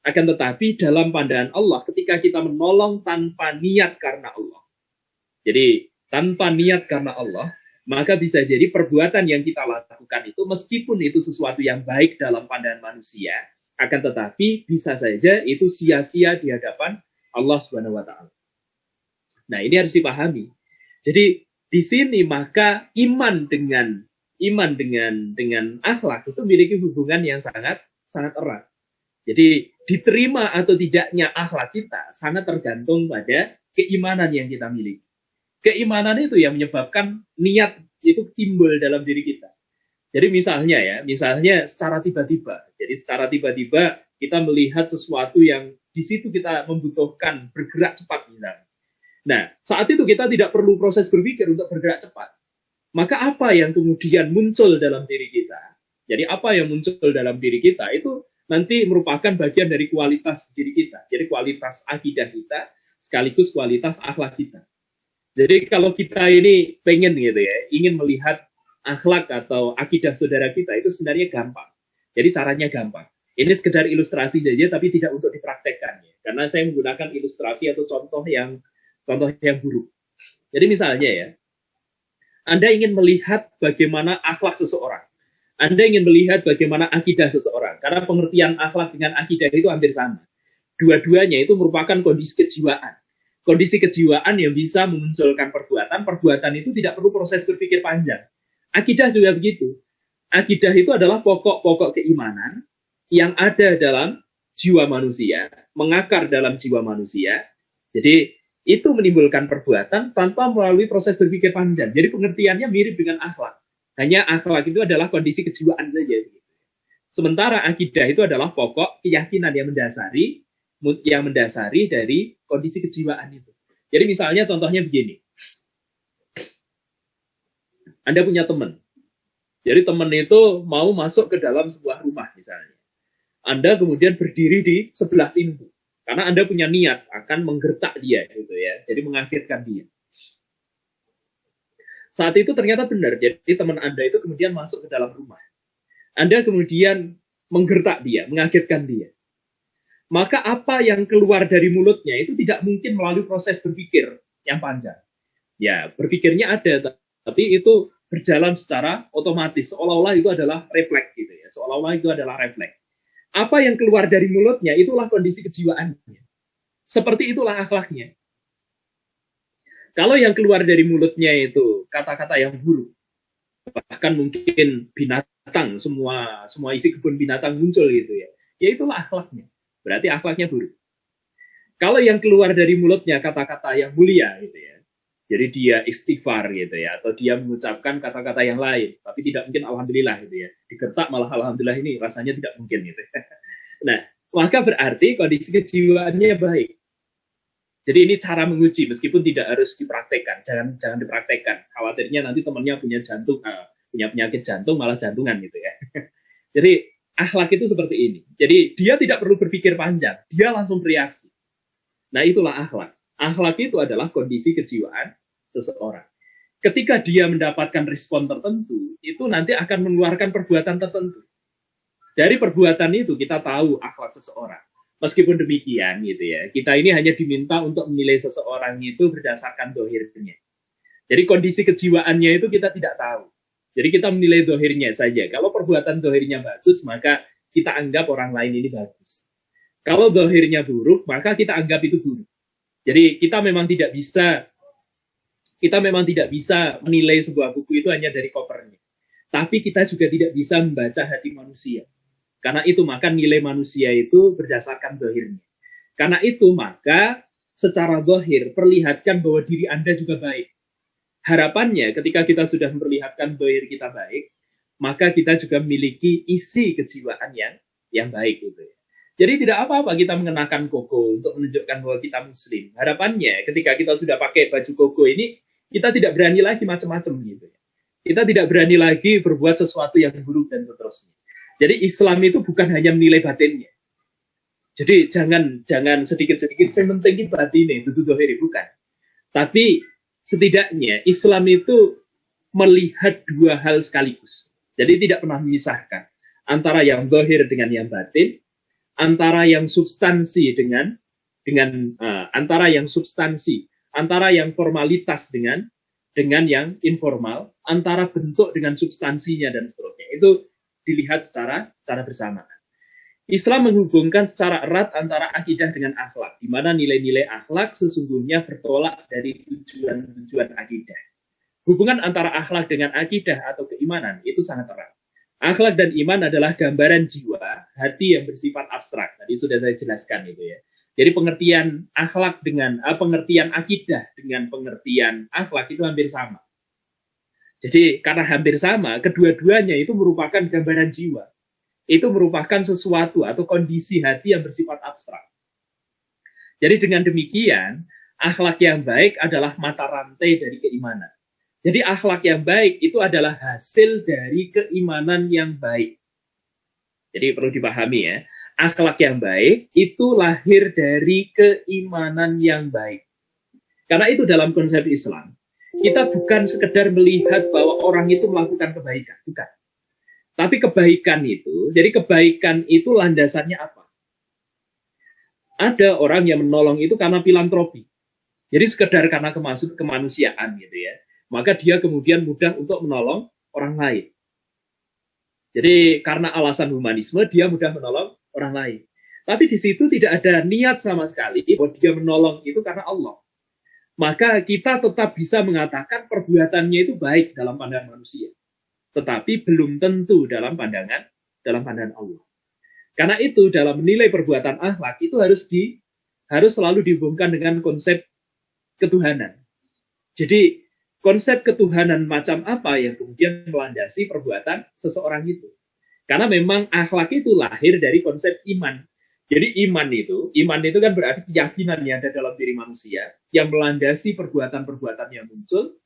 Akan tetapi dalam pandangan Allah, ketika kita menolong tanpa niat karena Allah. Jadi tanpa niat karena Allah, maka bisa jadi perbuatan yang kita lakukan itu, meskipun itu sesuatu yang baik dalam pandangan manusia, akan tetapi bisa saja itu sia-sia di hadapan Allah Subhanahu wa Ta'ala. Nah, ini harus dipahami. Jadi di sini maka iman dengan akhlak itu memiliki hubungan yang sangat erat. Jadi diterima atau tidaknya akhlak kita sangat tergantung pada keimanan yang kita miliki. Keimanan itu yang menyebabkan niat itu timbul dalam diri kita. Jadi misalnya secara tiba-tiba. Jadi secara tiba-tiba kita melihat sesuatu yang di situ kita membutuhkan bergerak cepat misalnya. Nah, saat itu kita tidak perlu proses berpikir untuk bergerak cepat. Maka apa yang kemudian muncul dalam diri kita? Jadi apa yang muncul dalam diri kita itu nanti merupakan bagian dari kualitas diri kita. Jadi kualitas akidah kita sekaligus kualitas akhlak kita. Jadi kalau kita ini pengen gitu ya, ingin melihat akhlak atau akidah saudara kita itu sebenarnya gampang. Jadi caranya gampang. Ini sekedar ilustrasi saja tapi tidak untuk dipraktekkan ya. Karena saya menggunakan ilustrasi atau contoh yang buruk. Jadi misalnya ya, Anda ingin melihat bagaimana akhlak seseorang. Anda ingin melihat bagaimana akidah seseorang. Karena pengertian akhlak dengan akidah itu hampir sama. Dua-duanya itu merupakan kondisi kejiwaan. Kondisi kejiwaan yang bisa memunculkan perbuatan. Perbuatan itu tidak perlu proses berpikir panjang. Akidah juga begitu. Akidah itu adalah pokok-pokok keimanan yang ada dalam jiwa manusia, mengakar dalam jiwa manusia. Jadi itu menimbulkan perbuatan tanpa melalui proses berpikir panjang. Jadi pengertiannya mirip dengan akhlak. Hanya akhlak itu adalah kondisi kejiwaan saja. Sementara akidah itu adalah pokok keyakinan yang mendasari dari kondisi kejiwaan itu. Jadi misalnya contohnya begini. Anda punya teman. Jadi teman itu mau masuk ke dalam sebuah rumah misalnya. Anda kemudian berdiri di sebelah pintu. Karena Anda punya niat akan menggertak dia gitu ya. Jadi mengakhirkan dia. Saat itu ternyata benar. Jadi teman Anda itu kemudian masuk ke dalam rumah. Anda kemudian menggertak dia, mengakhirkan dia. Maka apa yang keluar dari mulutnya itu tidak mungkin melalui proses berpikir yang panjang. Ya, berpikirnya ada, tapi itu berjalan secara otomatis, seolah-olah itu adalah refleks gitu ya, seolah-olah itu adalah refleks. Apa yang keluar dari mulutnya itulah kondisi kejiwaannya. Seperti itulah akhlaknya. Kalau yang keluar dari mulutnya itu kata-kata yang buruk, bahkan mungkin binatang, semua isi kebun binatang muncul gitu ya, ya itulah akhlaknya. Berarti akhlaknya buruk. Kalau yang keluar dari mulutnya kata-kata yang mulia gitu ya, jadi dia istighfar gitu ya, atau dia mengucapkan kata-kata yang lain, tapi tidak mungkin alhamdulillah gitu ya. Digertak malah alhamdulillah ini rasanya tidak mungkin gitu. Nah, maka berarti kondisi kejiwaannya baik. Jadi ini cara menguji meskipun tidak harus dipraktekkan, jangan dipraktekkan. Khawatirnya nanti temannya punya penyakit jantung malah jantungan gitu ya. Jadi akhlak itu seperti ini. Jadi dia tidak perlu berpikir panjang, dia langsung bereaksi. Nah, itulah akhlak. Akhlak itu adalah kondisi kejiwaan seseorang. Ketika dia mendapatkan respon tertentu, itu nanti akan mengeluarkan perbuatan tertentu. Dari perbuatan itu kita tahu akhlak seseorang. Meskipun demikian gitu ya, kita ini hanya diminta untuk menilai seseorang itu berdasarkan dohirnya. Jadi kondisi kejiwaannya itu kita tidak tahu. Jadi kita menilai dohirnya saja. Kalau perbuatan dohirnya bagus, maka kita anggap orang lain ini bagus. Kalau dohirnya buruk, maka kita anggap itu buruk. Jadi kita memang tidak bisa menilai sebuah buku itu hanya dari covernya. Tapi kita juga tidak bisa membaca hati manusia. Karena itu maka nilai manusia itu berdasarkan dohirnya. Karena itu maka secara dohir perlihatkan bahwa diri Anda juga baik. Harapannya ketika kita sudah memperlihatkan dohir kita baik, maka kita juga memiliki isi kejiwaan yang baik gitu ya. Jadi tidak apa-apa kita mengenakan koko untuk menunjukkan bahwa kita muslim. Harapannya ketika kita sudah pakai baju koko ini, kita tidak berani lagi macam-macam gitu. Kita tidak berani lagi berbuat sesuatu yang buruk dan seterusnya. Jadi Islam itu bukan hanya menilai batinnya. Jadi jangan sedikit-sedikit saya mentinggi batinnya, itu dohiri, bukan. Tapi setidaknya Islam itu melihat dua hal sekaligus. Jadi tidak pernah memisahkan antara yang dohir dengan yang batin, antara yang substansi antara yang formalitas dengan yang informal, antara bentuk dengan substansinya dan seterusnya. Itu dilihat secara bersamaan. Islam menghubungkan secara erat antara akidah dengan akhlak, di mana nilai-nilai akhlak sesungguhnya bertolak dari tujuan akidah. Hubungan antara akhlak dengan akidah atau keimanan itu sangat erat. Akhlak dan iman adalah gambaran jiwa, hati yang bersifat abstrak. Tadi sudah saya jelaskan itu ya. Jadi pengertian akhlak dengan pengertian akidah dengan pengertian akhlak itu hampir sama. Jadi karena hampir sama, kedua-duanya itu merupakan gambaran jiwa. Itu merupakan sesuatu atau kondisi hati yang bersifat abstrak. Jadi dengan demikian, akhlak yang baik adalah mata rantai dari keimanan. Jadi akhlak yang baik itu adalah hasil dari keimanan yang baik. Jadi perlu dipahami ya, akhlak yang baik itu lahir dari keimanan yang baik. Karena itu dalam konsep Islam, kita bukan sekedar melihat bahwa orang itu melakukan kebaikan, bukan. Tapi kebaikan itu, jadi kebaikan itu landasannya apa? Ada orang yang menolong itu karena filantropi. Jadi sekedar karena kemanusiaan gitu ya. Maka dia kemudian mudah untuk menolong orang lain. Jadi karena alasan humanisme, dia mudah menolong orang lain. Tapi di situ tidak ada niat sama sekali bahwa dia menolong itu karena Allah. Maka kita tetap bisa mengatakan perbuatannya itu baik dalam pandangan manusia. Tetapi belum tentu dalam pandangan Allah. Karena itu dalam menilai perbuatan akhlak itu harus selalu dihubungkan dengan konsep ketuhanan. Jadi konsep ketuhanan macam apa yang kemudian melandasi perbuatan seseorang itu. Karena memang akhlak itu lahir dari konsep iman. Jadi iman itu kan berarti keyakinan yang ada dalam diri manusia yang melandasi perbuatan-perbuatan yang muncul.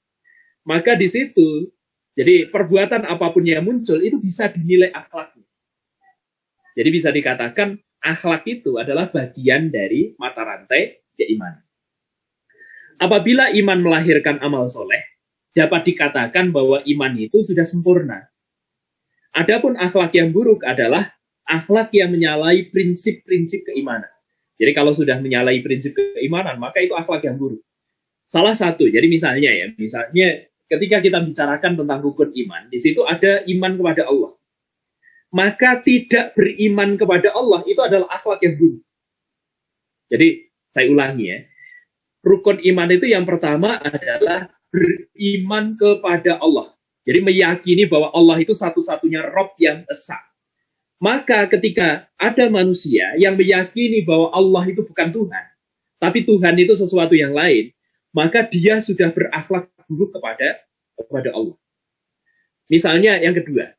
Maka di situ, jadi perbuatan apapun yang muncul itu bisa dinilai akhlaknya. Jadi bisa dikatakan akhlak itu adalah bagian dari mata rantai keimanan. Apabila iman melahirkan amal soleh, dapat dikatakan bahwa iman itu sudah sempurna. Adapun akhlak yang buruk adalah akhlak yang menyalahi prinsip-prinsip keimanan. Jadi kalau sudah menyalahi prinsip keimanan, maka itu akhlak yang buruk. Salah satu, jadi misalnya ketika kita bicarakan tentang rukun iman, di situ ada iman kepada Allah. Maka tidak beriman kepada Allah itu adalah akhlak yang buruk. Jadi saya ulangi ya. Rukun iman itu yang pertama adalah beriman kepada Allah. Jadi meyakini bahwa Allah itu satu-satunya Rabb yang esa. Maka ketika ada manusia yang meyakini bahwa Allah itu bukan Tuhan, tapi Tuhan itu sesuatu yang lain, maka dia sudah berakhlak buruk kepada Allah. Misalnya yang kedua,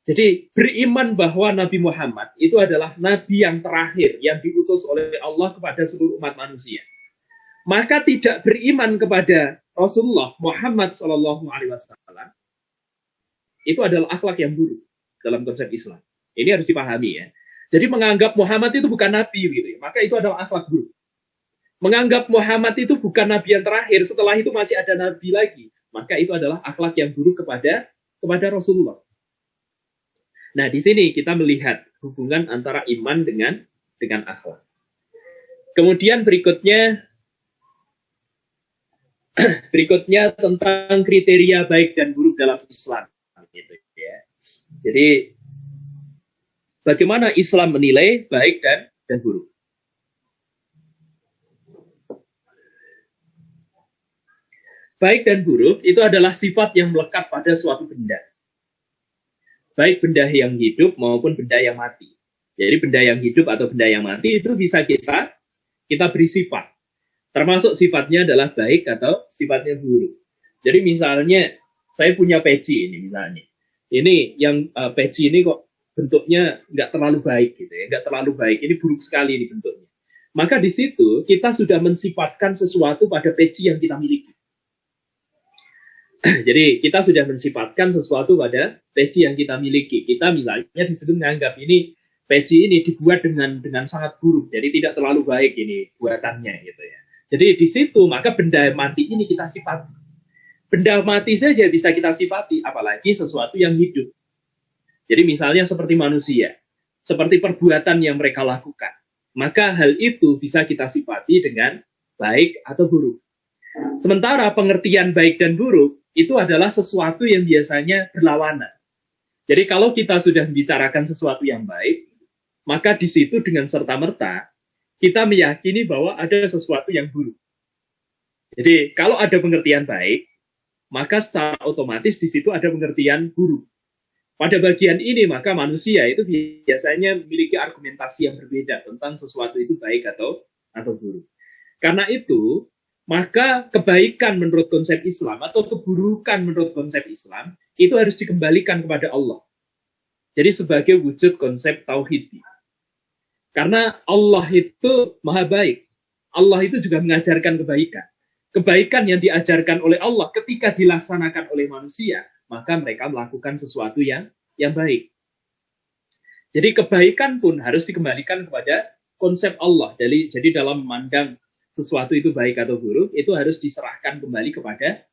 jadi beriman bahwa Nabi Muhammad itu adalah Nabi yang terakhir yang diutus oleh Allah kepada seluruh umat manusia. Maka tidak beriman kepada Rasulullah Muhammad SAW itu adalah akhlak yang buruk dalam konsep Islam. Ini harus dipahami ya. Jadi menganggap Muhammad itu bukan nabi gitu ya, maka itu adalah akhlak buruk. Menganggap Muhammad itu bukan nabi yang terakhir, setelah itu masih ada nabi lagi, maka itu adalah akhlak yang buruk kepada Rasulullah. Nah, di sini kita melihat hubungan antara iman dengan akhlak. Kemudian berikutnya tentang kriteria baik dan buruk dalam Islam. Gitu, ya. Jadi bagaimana Islam menilai baik dan buruk? Baik dan buruk itu adalah sifat yang melekat pada suatu benda. Baik benda yang hidup maupun benda yang mati. Jadi benda yang hidup atau benda yang mati itu bisa kita beri sifat. Termasuk sifatnya adalah baik atau sifatnya buruk. Jadi misalnya saya punya peci ini misalnya. Ini yang peci ini kok bentuknya nggak terlalu baik gitu ya, nggak terlalu baik. Ini buruk sekali ini bentuknya. Maka di situ kita sudah mensifatkan sesuatu pada peci yang kita miliki. Jadi kita sudah mensifatkan sesuatu pada peci yang kita miliki. Kita misalnya disitu menganggap ini peci ini dibuat dengan sangat buruk. Jadi tidak terlalu baik ini buatannya gitu ya. Jadi di situ maka benda mati ini kita sifati. Benda mati saja bisa kita sifati, apalagi sesuatu yang hidup. Jadi misalnya seperti manusia, seperti perbuatan yang mereka lakukan. Maka hal itu bisa kita sifati dengan baik atau buruk. Sementara pengertian baik dan buruk itu adalah sesuatu yang biasanya berlawanan. Jadi kalau kita sudah membicarakan sesuatu yang baik, maka di situ dengan serta-merta kita meyakini bahwa ada sesuatu yang buruk. Jadi kalau ada pengertian baik, maka secara otomatis di situ ada pengertian buruk. Pada bagian ini maka manusia itu biasanya memiliki argumentasi yang berbeda tentang sesuatu itu baik atau buruk. Karena itu, maka kebaikan menurut konsep Islam atau keburukan menurut konsep Islam itu harus dikembalikan kepada Allah. Jadi sebagai wujud konsep tauhid. Karena Allah itu maha baik. Allah itu juga mengajarkan kebaikan. Kebaikan yang diajarkan oleh Allah ketika dilaksanakan oleh manusia, maka mereka melakukan sesuatu yang baik. Jadi kebaikan pun harus dikembalikan kepada konsep Allah. Jadi dalam memandang sesuatu itu baik atau buruk, itu harus diserahkan kembali kepada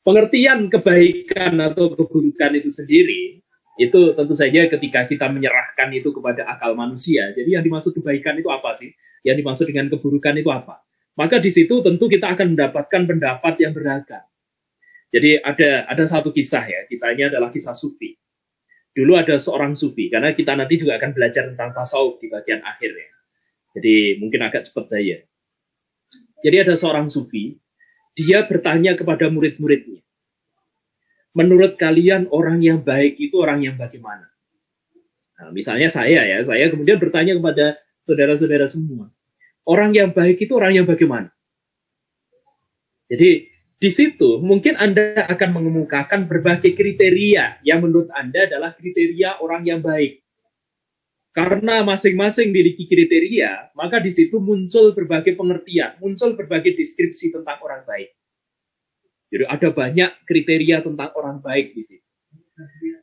pengertian kebaikan atau keburukan itu sendiri. Itu tentu saja ketika kita menyerahkan itu kepada akal manusia. Jadi yang dimaksud kebaikan itu apa sih? Yang dimaksud dengan keburukan itu apa? Maka di situ tentu kita akan mendapatkan pendapat yang beragam. Jadi ada satu kisah ya, kisahnya adalah kisah sufi. Dulu ada seorang sufi, karena kita nanti juga akan belajar tentang tasawuf di bagian akhir ya. Jadi mungkin agak cepat saya. Jadi ada seorang sufi, dia bertanya kepada murid-muridnya, menurut kalian orang yang baik itu orang yang bagaimana? Nah, misalnya saya kemudian bertanya kepada saudara-saudara semua, orang yang baik itu orang yang bagaimana? Jadi di situ mungkin Anda akan mengemukakan berbagai kriteria yang menurut Anda adalah kriteria orang yang baik. Karena masing-masing memiliki kriteria, maka di situ muncul berbagai pengertian, muncul berbagai deskripsi tentang orang baik. Jadi ada banyak kriteria tentang orang baik di situ.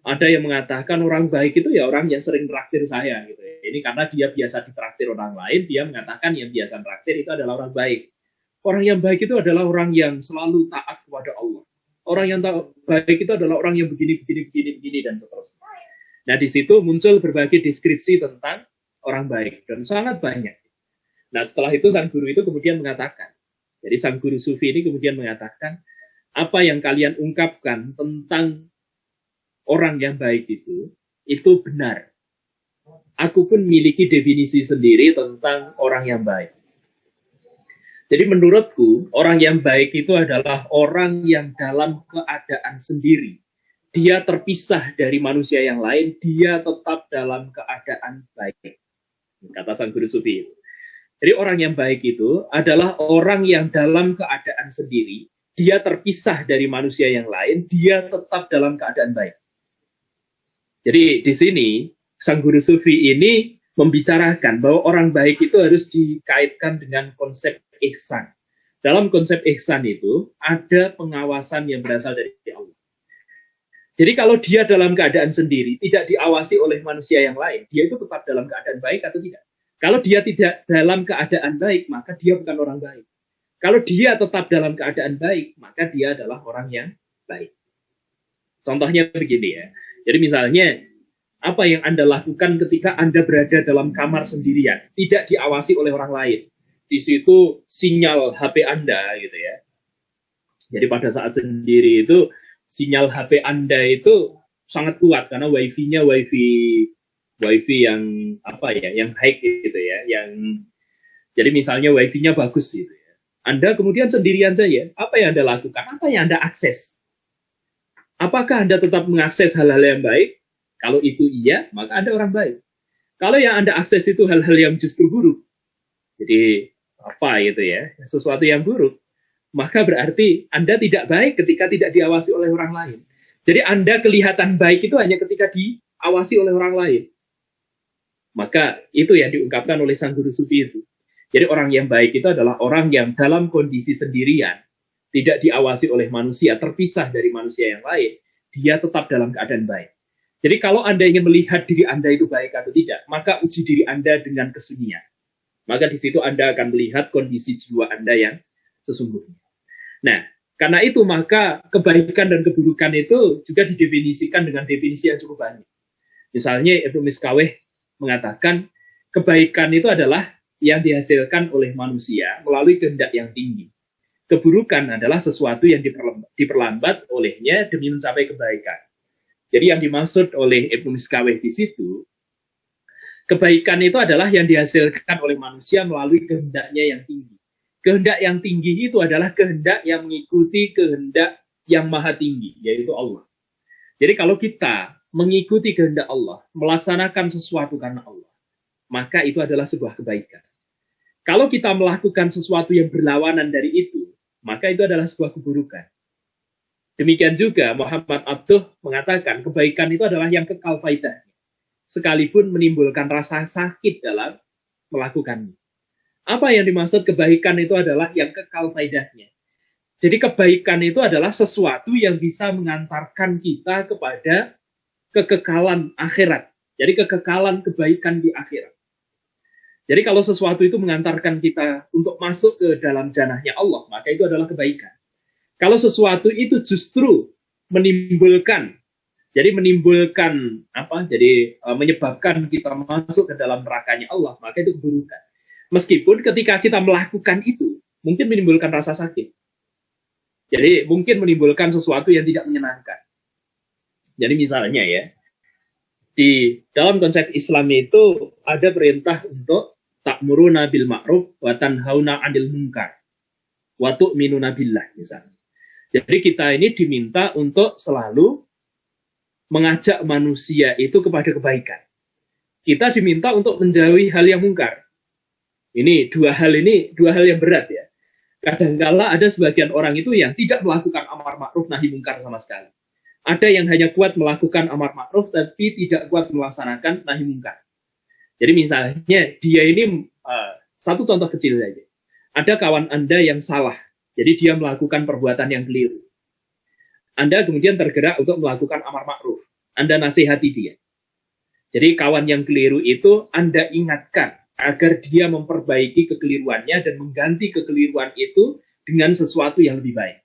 Ada yang mengatakan orang baik itu ya orang yang sering traktir saya gitu ya. Ini karena dia biasa ditraktir orang lain, dia mengatakan yang biasa traktir itu adalah orang baik. Orang yang baik itu adalah orang yang selalu taat kepada Allah. Orang yang baik itu adalah orang yang begini dan seterusnya. Nah, di situ muncul berbagai deskripsi tentang orang baik dan sangat banyak. Nah, setelah itu sang guru itu kemudian mengatakan, jadi sang guru sufi ini kemudian mengatakan, apa yang kalian ungkapkan tentang orang yang baik itu benar. Aku pun memiliki definisi sendiri tentang orang yang baik. Jadi menurutku, orang yang baik itu adalah orang yang dalam keadaan sendiri. Dia terpisah dari manusia yang lain, dia tetap dalam keadaan baik. Kata sang guru sufi itu. Jadi orang yang baik itu adalah orang yang dalam keadaan sendiri, dia terpisah dari manusia yang lain, dia tetap dalam keadaan baik. Jadi di sini, sang guru sufi ini membicarakan bahwa orang baik itu harus dikaitkan dengan konsep ihsan. Dalam konsep ihsan itu ada pengawasan yang berasal dari Allah. Jadi kalau dia dalam keadaan sendiri, tidak diawasi oleh manusia yang lain, dia itu tetap dalam keadaan baik atau tidak? Kalau dia tidak dalam keadaan baik, maka dia bukan orang baik. Kalau dia tetap dalam keadaan baik, maka dia adalah orang yang baik. Contohnya begini ya. Jadi misalnya, apa yang Anda lakukan ketika Anda berada dalam kamar sendirian, tidak diawasi oleh orang lain. Di situ sinyal HP Anda gitu ya. Jadi pada saat sendiri itu sinyal HP Anda itu sangat kuat karena wifi-nya wifi yang apa ya, yang high gitu ya, yang jadi misalnya wifi-nya bagus gitu ya. Anda kemudian sendirian saja, apa yang Anda lakukan? Apa yang Anda akses? Apakah Anda tetap mengakses hal-hal yang baik? Kalau itu iya, maka Anda orang baik. Kalau yang Anda akses itu hal-hal yang justru buruk, jadi apa gitu ya, sesuatu yang buruk, maka berarti Anda tidak baik ketika tidak diawasi oleh orang lain. Jadi Anda kelihatan baik itu hanya ketika diawasi oleh orang lain. Maka itu yang diungkapkan oleh sang guru sufi itu. Jadi orang yang baik itu adalah orang yang dalam kondisi sendirian, tidak diawasi oleh manusia, terpisah dari manusia yang lain, dia tetap dalam keadaan baik. Jadi kalau Anda ingin melihat diri Anda itu baik atau tidak, maka uji diri Anda dengan kesunyian. Maka di situ Anda akan melihat kondisi jiwa Anda yang sesungguhnya. Nah, karena itu maka kebaikan dan keburukan itu juga didefinisikan dengan definisi yang cukup banyak. Misalnya Ibnu Miskawih mengatakan kebaikan itu adalah yang dihasilkan oleh manusia melalui kehendak yang tinggi. Keburukan adalah sesuatu yang diperlambat olehnya demi mencapai kebaikan. Jadi yang dimaksud oleh Ibnu Miskawih di situ, Kebaikan itu adalah yang dihasilkan oleh manusia melalui kehendaknya yang tinggi. Kehendak yang tinggi itu adalah kehendak yang mengikuti kehendak yang maha tinggi, yaitu Allah. Jadi kalau kita mengikuti kehendak Allah, melaksanakan sesuatu karena Allah, maka itu adalah sebuah kebaikan. Kalau kita melakukan sesuatu yang berlawanan dari itu, maka itu adalah sebuah keburukan. Demikian juga Muhammad Abduh mengatakan kebaikan itu adalah yang kekal faedahnya, sekalipun menimbulkan rasa sakit dalam melakukannya. Apa yang dimaksud kebaikan itu adalah yang kekal faedahnya. Jadi kebaikan itu adalah sesuatu yang bisa mengantarkan kita kepada kekekalan akhirat. Jadi kekekalan kebaikan di akhirat. Jadi kalau sesuatu itu mengantarkan kita untuk masuk ke dalam janahnya Allah, maka itu adalah kebaikan. Kalau sesuatu itu justru menimbulkan, jadi menimbulkan apa? Jadi menyebabkan kita masuk ke dalam nerakanya Allah, maka itu keburukan. Meskipun ketika kita melakukan itu, mungkin menimbulkan rasa sakit. Jadi mungkin menimbulkan sesuatu yang tidak menyenangkan. Jadi misalnya ya, di dalam konsep Islam itu ada perintah untuk ta'muruna bil ma'ruf wa tanhauna 'anil munkar wa tu'minuna billah misalnya. Jadi kita ini diminta untuk selalu mengajak manusia itu kepada kebaikan. Kita diminta untuk menjauhi hal yang mungkar. Ini dua hal yang berat ya. Kadangkala ada sebagian orang itu yang tidak melakukan amar ma'ruf nahi mungkar sama sekali. Ada yang hanya kuat melakukan amar ma'ruf tapi tidak kuat melaksanakan nahi mungkar. Jadi misalnya dia ini satu contoh kecil saja. Ada kawan Anda yang salah. Jadi dia melakukan perbuatan yang keliru. Anda kemudian tergerak untuk melakukan amar ma'ruf. Anda nasihati dia. Jadi kawan yang keliru itu Anda ingatkan agar dia memperbaiki kekeliruannya dan mengganti kekeliruan itu dengan sesuatu yang lebih baik.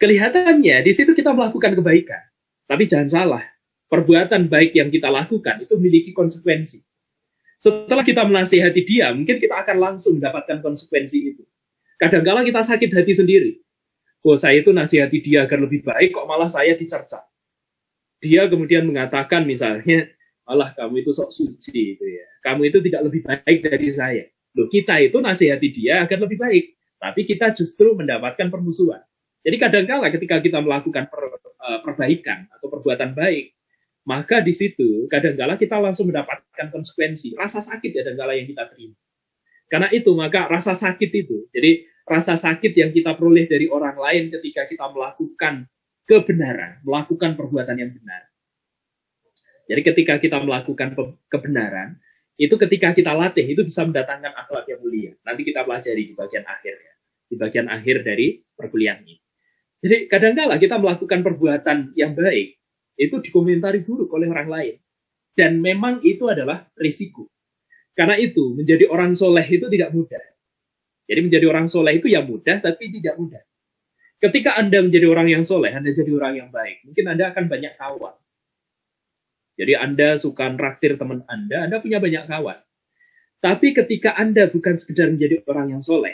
Kelihatannya di situ kita melakukan kebaikan. Tapi jangan salah, perbuatan baik yang kita lakukan itu memiliki konsekuensi. Setelah kita menasihati dia, mungkin kita akan langsung mendapatkan konsekuensi itu. Kadang-kala kita sakit hati sendiri. Oh, saya itu nasihati dia agar lebih baik, kok malah saya dicerca. Dia kemudian mengatakan misalnya, malah kamu itu sok suci, gitu ya. Kamu itu tidak lebih baik dari saya. Loh, kita itu nasihati dia agar lebih baik, tapi kita justru mendapatkan permusuhan. Jadi kadang-kala ketika kita melakukan perbaikan atau perbuatan baik, maka di situ kadang-kala kita langsung mendapatkan konsekuensi, rasa sakit kadang-kala yang kita terima. Karena itu, maka rasa sakit itu, jadi rasa sakit yang kita peroleh dari orang lain ketika kita melakukan kebenaran, melakukan perbuatan yang benar. Jadi ketika kita melakukan kebenaran, itu ketika kita latih, itu bisa mendatangkan akhlak yang mulia. Nanti kita pelajari di bagian akhir, ya. Di bagian akhir dari perkuliahan ini. Jadi kadang-kala kita melakukan perbuatan yang baik, itu dikomentari buruk oleh orang lain. Dan memang itu adalah risiko. Karena itu, menjadi orang soleh itu tidak mudah. Jadi menjadi orang soleh itu ya mudah, tapi tidak mudah. Ketika Anda menjadi orang yang soleh, Anda jadi orang yang baik. Mungkin Anda akan banyak kawan. Jadi Anda suka nraktir teman Anda punya banyak kawan. Tapi ketika Anda bukan sekedar menjadi orang yang soleh,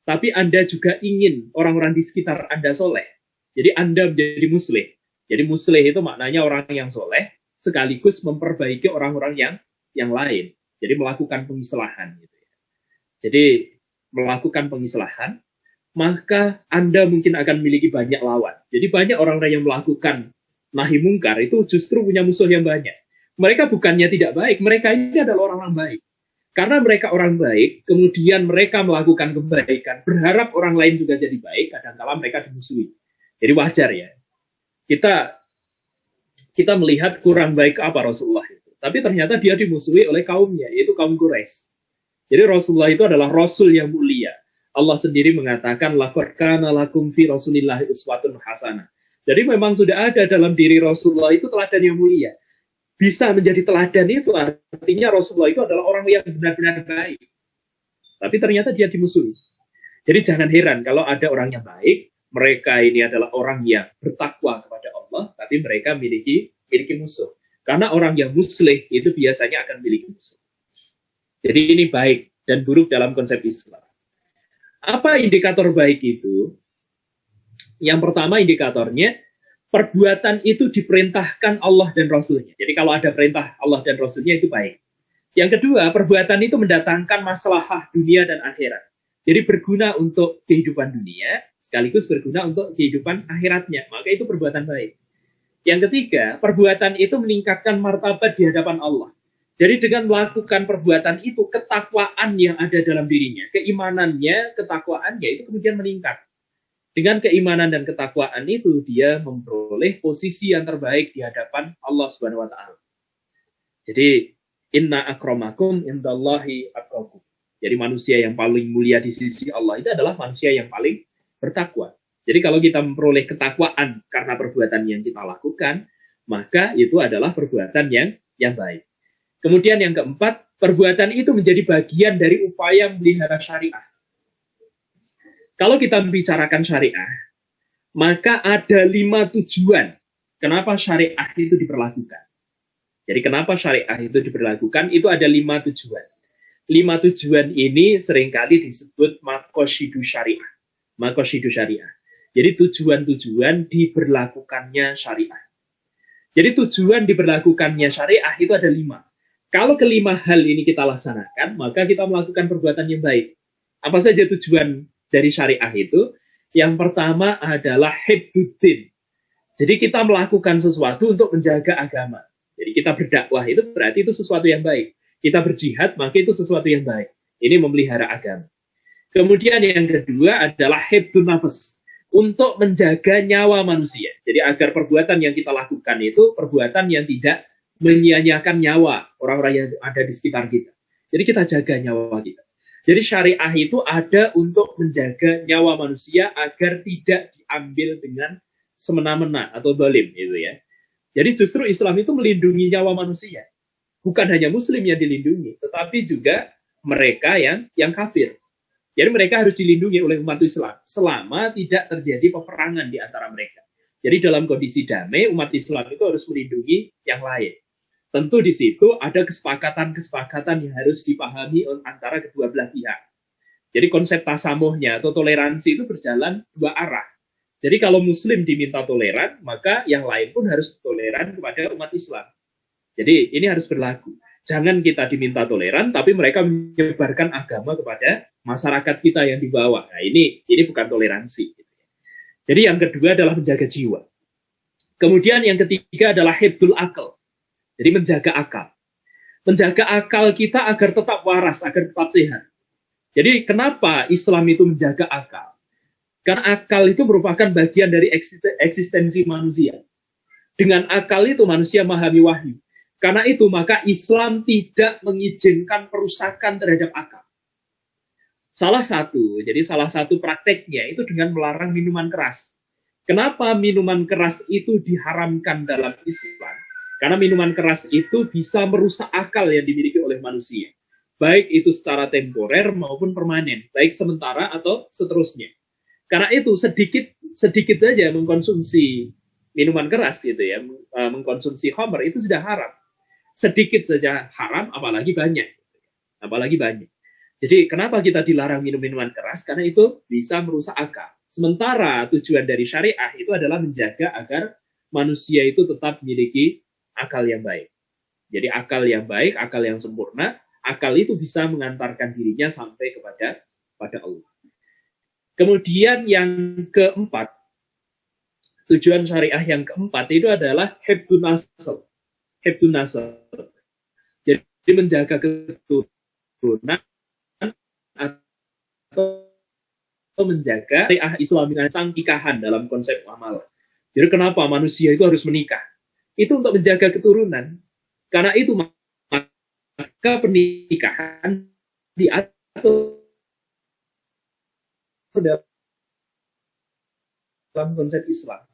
tapi Anda juga ingin orang-orang di sekitar Anda soleh. Jadi Anda menjadi muslih. Jadi muslih itu maknanya orang yang soleh, sekaligus memperbaiki orang-orang yang lain. Jadi melakukan pengislahan. Gitu ya. Jadi melakukan pengislahan, maka Anda mungkin akan memiliki banyak lawan. Jadi banyak orang-orang yang melakukan nahi mungkar itu justru punya musuh yang banyak. Mereka bukannya tidak baik, mereka ini adalah orang-orang baik. Karena mereka orang baik, kemudian mereka melakukan kebaikan, berharap orang lain juga jadi baik, kadang-kala mereka dimusuhi. Jadi wajar ya. Kita melihat kurang baik apa Rasulullah itu. Tapi ternyata dia dimusuhi oleh kaumnya, yaitu kaum Quraisy. Jadi Rasulullah itu adalah Rasul yang mulia. Allah sendiri mengatakan, laqad kana lakum fi Rasulillahi uswatun hasanah. Jadi memang sudah ada dalam diri Rasulullah itu teladan yang mulia. Bisa menjadi teladan itu artinya Rasulullah itu adalah orang yang benar-benar baik. Tapi ternyata dia dimusuhi. Jadi jangan heran kalau ada orang yang baik, mereka ini adalah orang yang bertakwa kepada Allah, tapi mereka memiliki musuh. Karena orang yang muslih itu biasanya akan memiliki musuh. Jadi ini baik dan buruk dalam konsep Islam. Apa indikator baik itu? Yang pertama indikatornya perbuatan itu diperintahkan Allah dan Rasulnya. Jadi kalau ada perintah Allah dan Rasulnya itu baik. Yang kedua, perbuatan itu mendatangkan maslahah dunia dan akhirat. Jadi berguna untuk kehidupan dunia, sekaligus berguna untuk kehidupan akhiratnya. Maka itu perbuatan baik. Yang ketiga, perbuatan itu meningkatkan martabat di hadapan Allah. Jadi dengan melakukan perbuatan itu, ketakwaan yang ada dalam dirinya, keimanannya, ketakwaannya itu kemudian meningkat. Dengan keimanan dan ketakwaan itu, dia memperoleh posisi yang terbaik di hadapan Allah Subhanahu wa Ta'ala. Jadi, inna akramakum indallahi atqakum. Jadi manusia yang paling mulia di sisi Allah itu adalah manusia yang paling bertakwa. Jadi kalau kita memperoleh ketakwaan karena perbuatan yang kita lakukan, maka itu adalah perbuatan yang baik. Kemudian yang keempat, perbuatan itu menjadi bagian dari upaya melihara syariah. Kalau kita membicarakan syariah, maka ada 5 tujuan kenapa syariah itu diberlakukan. Jadi kenapa syariah itu diberlakukan, itu ada 5 tujuan. 5 tujuan ini seringkali disebut maqasidu syariah. Maqasidu syariah. Jadi tujuan-tujuan diberlakukannya syariah. Jadi tujuan diberlakukannya syariah itu ada 5. Kalau kelima hal ini kita laksanakan, maka kita melakukan perbuatan yang baik. Apa saja tujuan dari syariah itu? Yang pertama adalah hifdzuddin. Jadi kita melakukan sesuatu untuk menjaga agama. Jadi kita berdakwah itu berarti itu sesuatu yang baik. Kita berjihad, maka itu sesuatu yang baik. Ini memelihara agama. Kemudian yang kedua adalah hifdzun nafs. Untuk menjaga nyawa manusia. Jadi agar perbuatan yang kita lakukan itu perbuatan yang tidak menyia-nyiakan nyawa orang-orang yang ada di sekitar kita. Jadi kita jaga nyawa kita. Jadi syariah itu ada untuk menjaga nyawa manusia agar tidak diambil dengan semena-mena atau zalim gitu ya. Jadi justru Islam itu melindungi nyawa manusia. Bukan hanya muslim yang dilindungi, tetapi juga mereka yang kafir. Jadi mereka harus dilindungi oleh umat Islam selama tidak terjadi peperangan di antara mereka. Jadi dalam kondisi damai, umat Islam itu harus melindungi yang lain. Tentu di situ ada kesepakatan-kesepakatan yang harus dipahami antara kedua belah pihak. Jadi konsep tasamuhnya atau toleransi itu berjalan dua arah. Jadi kalau muslim diminta toleran, maka yang lain pun harus toleran kepada umat Islam. Jadi ini harus berlaku. Jangan kita diminta toleran, tapi mereka menyebarkan agama kepada masyarakat kita yang di bawah. Nah ini bukan toleransi. Jadi yang kedua adalah menjaga jiwa. Kemudian yang ketiga adalah hifdzul akal. Jadi menjaga akal. Menjaga akal kita agar tetap waras, agar tetap sehat. Jadi kenapa Islam itu menjaga akal? Karena akal itu merupakan bagian dari eksistensi manusia. Dengan akal itu manusia memahami wahyu. Karena itu maka Islam tidak mengizinkan perusakan terhadap akal. Salah satu prakteknya itu dengan melarang minuman keras. Kenapa minuman keras itu diharamkan dalam Islam? Karena minuman keras itu bisa merusak akal yang dimiliki oleh manusia. Baik itu secara temporer maupun permanen. Baik sementara atau seterusnya. Karena itu sedikit saja mengkonsumsi minuman keras gitu ya, mengkonsumsi khamr itu sudah haram. Sedikit saja haram, apalagi banyak. Jadi kenapa kita dilarang minum minuman keras? Karena itu bisa merusak akal. Sementara tujuan dari syariah itu adalah menjaga agar manusia itu tetap memiliki akal yang baik. Jadi akal yang baik, akal yang sempurna, akal itu bisa mengantarkan dirinya sampai kepada Allah. Kemudian yang keempat, tujuan syariah yang keempat itu adalah hifdzun nasl. Hifdzun nasl. Jadi menjaga keturunan atau menjaga syariah Islam dengan nikahan dalam konsep amal. Jadi kenapa manusia itu harus menikah? Itu untuk menjaga keturunan. Karena itu maka pernikahan diatur dalam konsep Islam.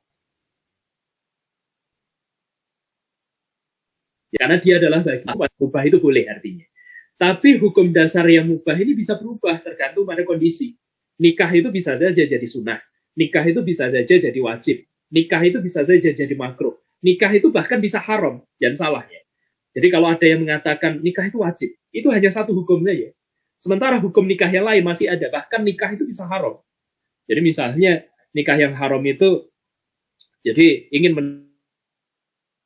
Karena dia adalah bagian mubah itu boleh artinya. Tapi hukum dasar yang mubah ini bisa berubah tergantung pada kondisi. Nikah itu bisa saja jadi sunnah. Nikah itu bisa saja jadi wajib. Nikah itu bisa saja jadi makruh. Nikah itu bahkan bisa haram. Jangan salah ya. Jadi kalau ada yang mengatakan nikah itu wajib, itu hanya satu hukumnya ya. Sementara hukum nikah yang lain masih ada. Bahkan nikah itu bisa haram. Jadi misalnya nikah yang haram itu Jadi ingin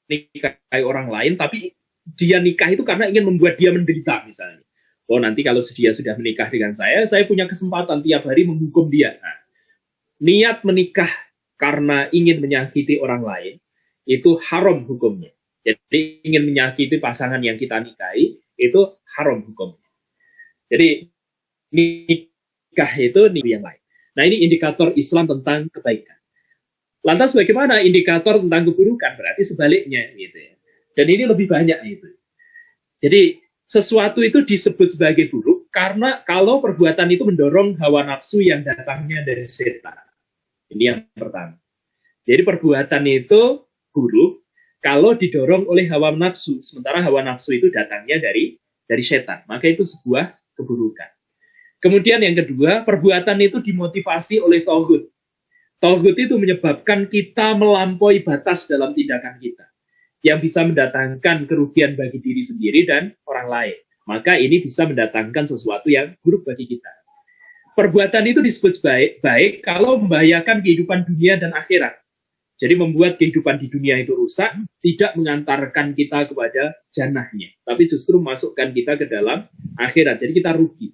menikahi orang lain, tapi dia nikah itu karena ingin membuat dia menderita misalnya. Oh nanti kalau dia sudah menikah dengan saya punya kesempatan tiap hari menghukum dia. Nah, niat menikah karena ingin menyakiti orang lain, itu haram hukumnya. Jadi ingin menyakiti pasangan yang kita nikahi, itu haram hukumnya. Jadi nikah itu yang lain. Nah ini indikator Islam tentang kebaikan. Lantas bagaimana indikator tentang keburukan? Berarti sebaliknya gitu ya. Dan ini lebih banyak itu. Jadi sesuatu itu disebut sebagai buruk karena kalau perbuatan itu mendorong hawa nafsu yang datangnya dari setan. Ini yang pertama. Jadi perbuatan itu buruk kalau didorong oleh hawa nafsu, sementara hawa nafsu itu datangnya dari setan. Maka itu sebuah keburukan. Kemudian yang kedua, perbuatan itu dimotivasi oleh tauhid. Tauhid itu menyebabkan kita melampaui batas dalam tindakan kita, yang bisa mendatangkan kerugian bagi diri sendiri dan orang lain. Maka ini bisa mendatangkan sesuatu yang buruk bagi kita. Perbuatan itu disebut baik kalau membahayakan kehidupan dunia dan akhirat. Jadi membuat kehidupan di dunia itu rusak, tidak mengantarkan kita kepada jannahnya, tapi justru masukkan kita ke dalam akhirat. Jadi kita rugi.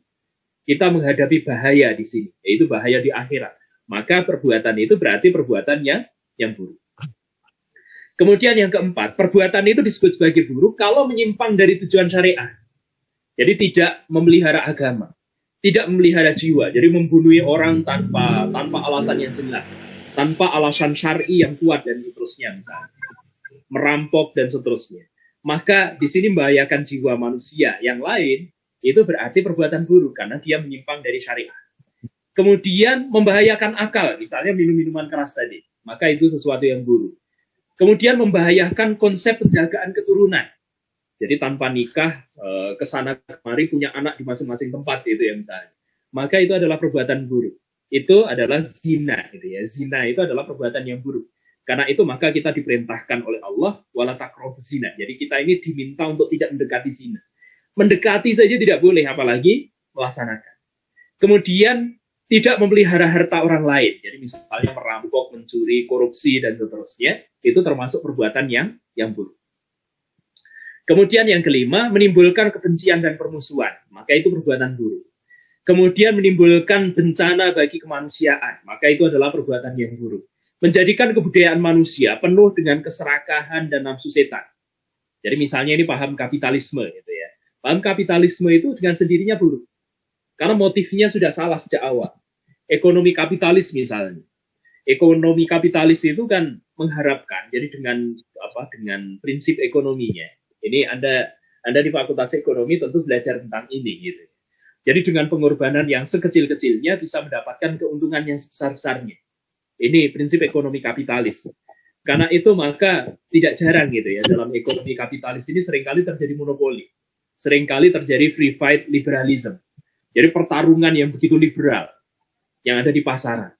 Kita menghadapi bahaya di sini, yaitu bahaya di akhirat. Maka perbuatan itu berarti perbuatan yang buruk. Kemudian yang keempat, perbuatan itu disebut sebagai buruk kalau menyimpang dari tujuan syariat. Jadi tidak memelihara agama, tidak memelihara jiwa, jadi membunuh orang tanpa alasan yang jelas, tanpa alasan syar'i yang kuat dan seterusnya misalnya. Merampok dan seterusnya. Maka di sini membahayakan jiwa manusia yang lain, itu berarti perbuatan buruk karena dia menyimpang dari syariat. Kemudian membahayakan akal, misalnya minum-minuman keras tadi, maka itu sesuatu yang buruk. Kemudian membahayakan konsep penjagaan keturunan. Jadi tanpa nikah, kesana kemari punya anak di masing-masing tempat itu ya misalnya. Maka itu adalah perbuatan buruk. Itu adalah zina gitu ya. Zina itu adalah perbuatan yang buruk. Karena itu maka kita diperintahkan oleh Allah wala taqrabuz zina. Jadi kita ini diminta untuk tidak mendekati zina. Mendekati saja tidak boleh, apalagi melaksanakan. Kemudian tidak memelihara harta orang lain. Jadi misalnya merampok, mencuri, korupsi, dan seterusnya. Itu termasuk perbuatan yang buruk. Kemudian yang kelima, menimbulkan kebencian dan permusuhan. Maka itu perbuatan buruk. Kemudian menimbulkan bencana bagi kemanusiaan. Maka itu adalah perbuatan yang buruk. Menjadikan kebudayaan manusia penuh dengan keserakahan dan nafsu setan. Jadi misalnya ini paham kapitalisme gitu ya. Paham kapitalisme itu dengan sendirinya buruk. Karena motifnya sudah salah sejak awal. Ekonomi kapitalis misalnya. Ekonomi kapitalis itu kan mengharapkan, jadi dengan prinsip ekonominya. Ini Anda di Fakultas Ekonomi tentu belajar tentang ini gitu. Jadi dengan pengorbanan yang sekecil-kecilnya bisa mendapatkan keuntungan yang sebesar-besarnya. Ini prinsip ekonomi kapitalis. Karena itu maka tidak jarang gitu ya, dalam ekonomi kapitalis ini seringkali terjadi monopoli. Seringkali terjadi free fight liberalism. Jadi pertarungan yang begitu liberal yang ada di pasaran.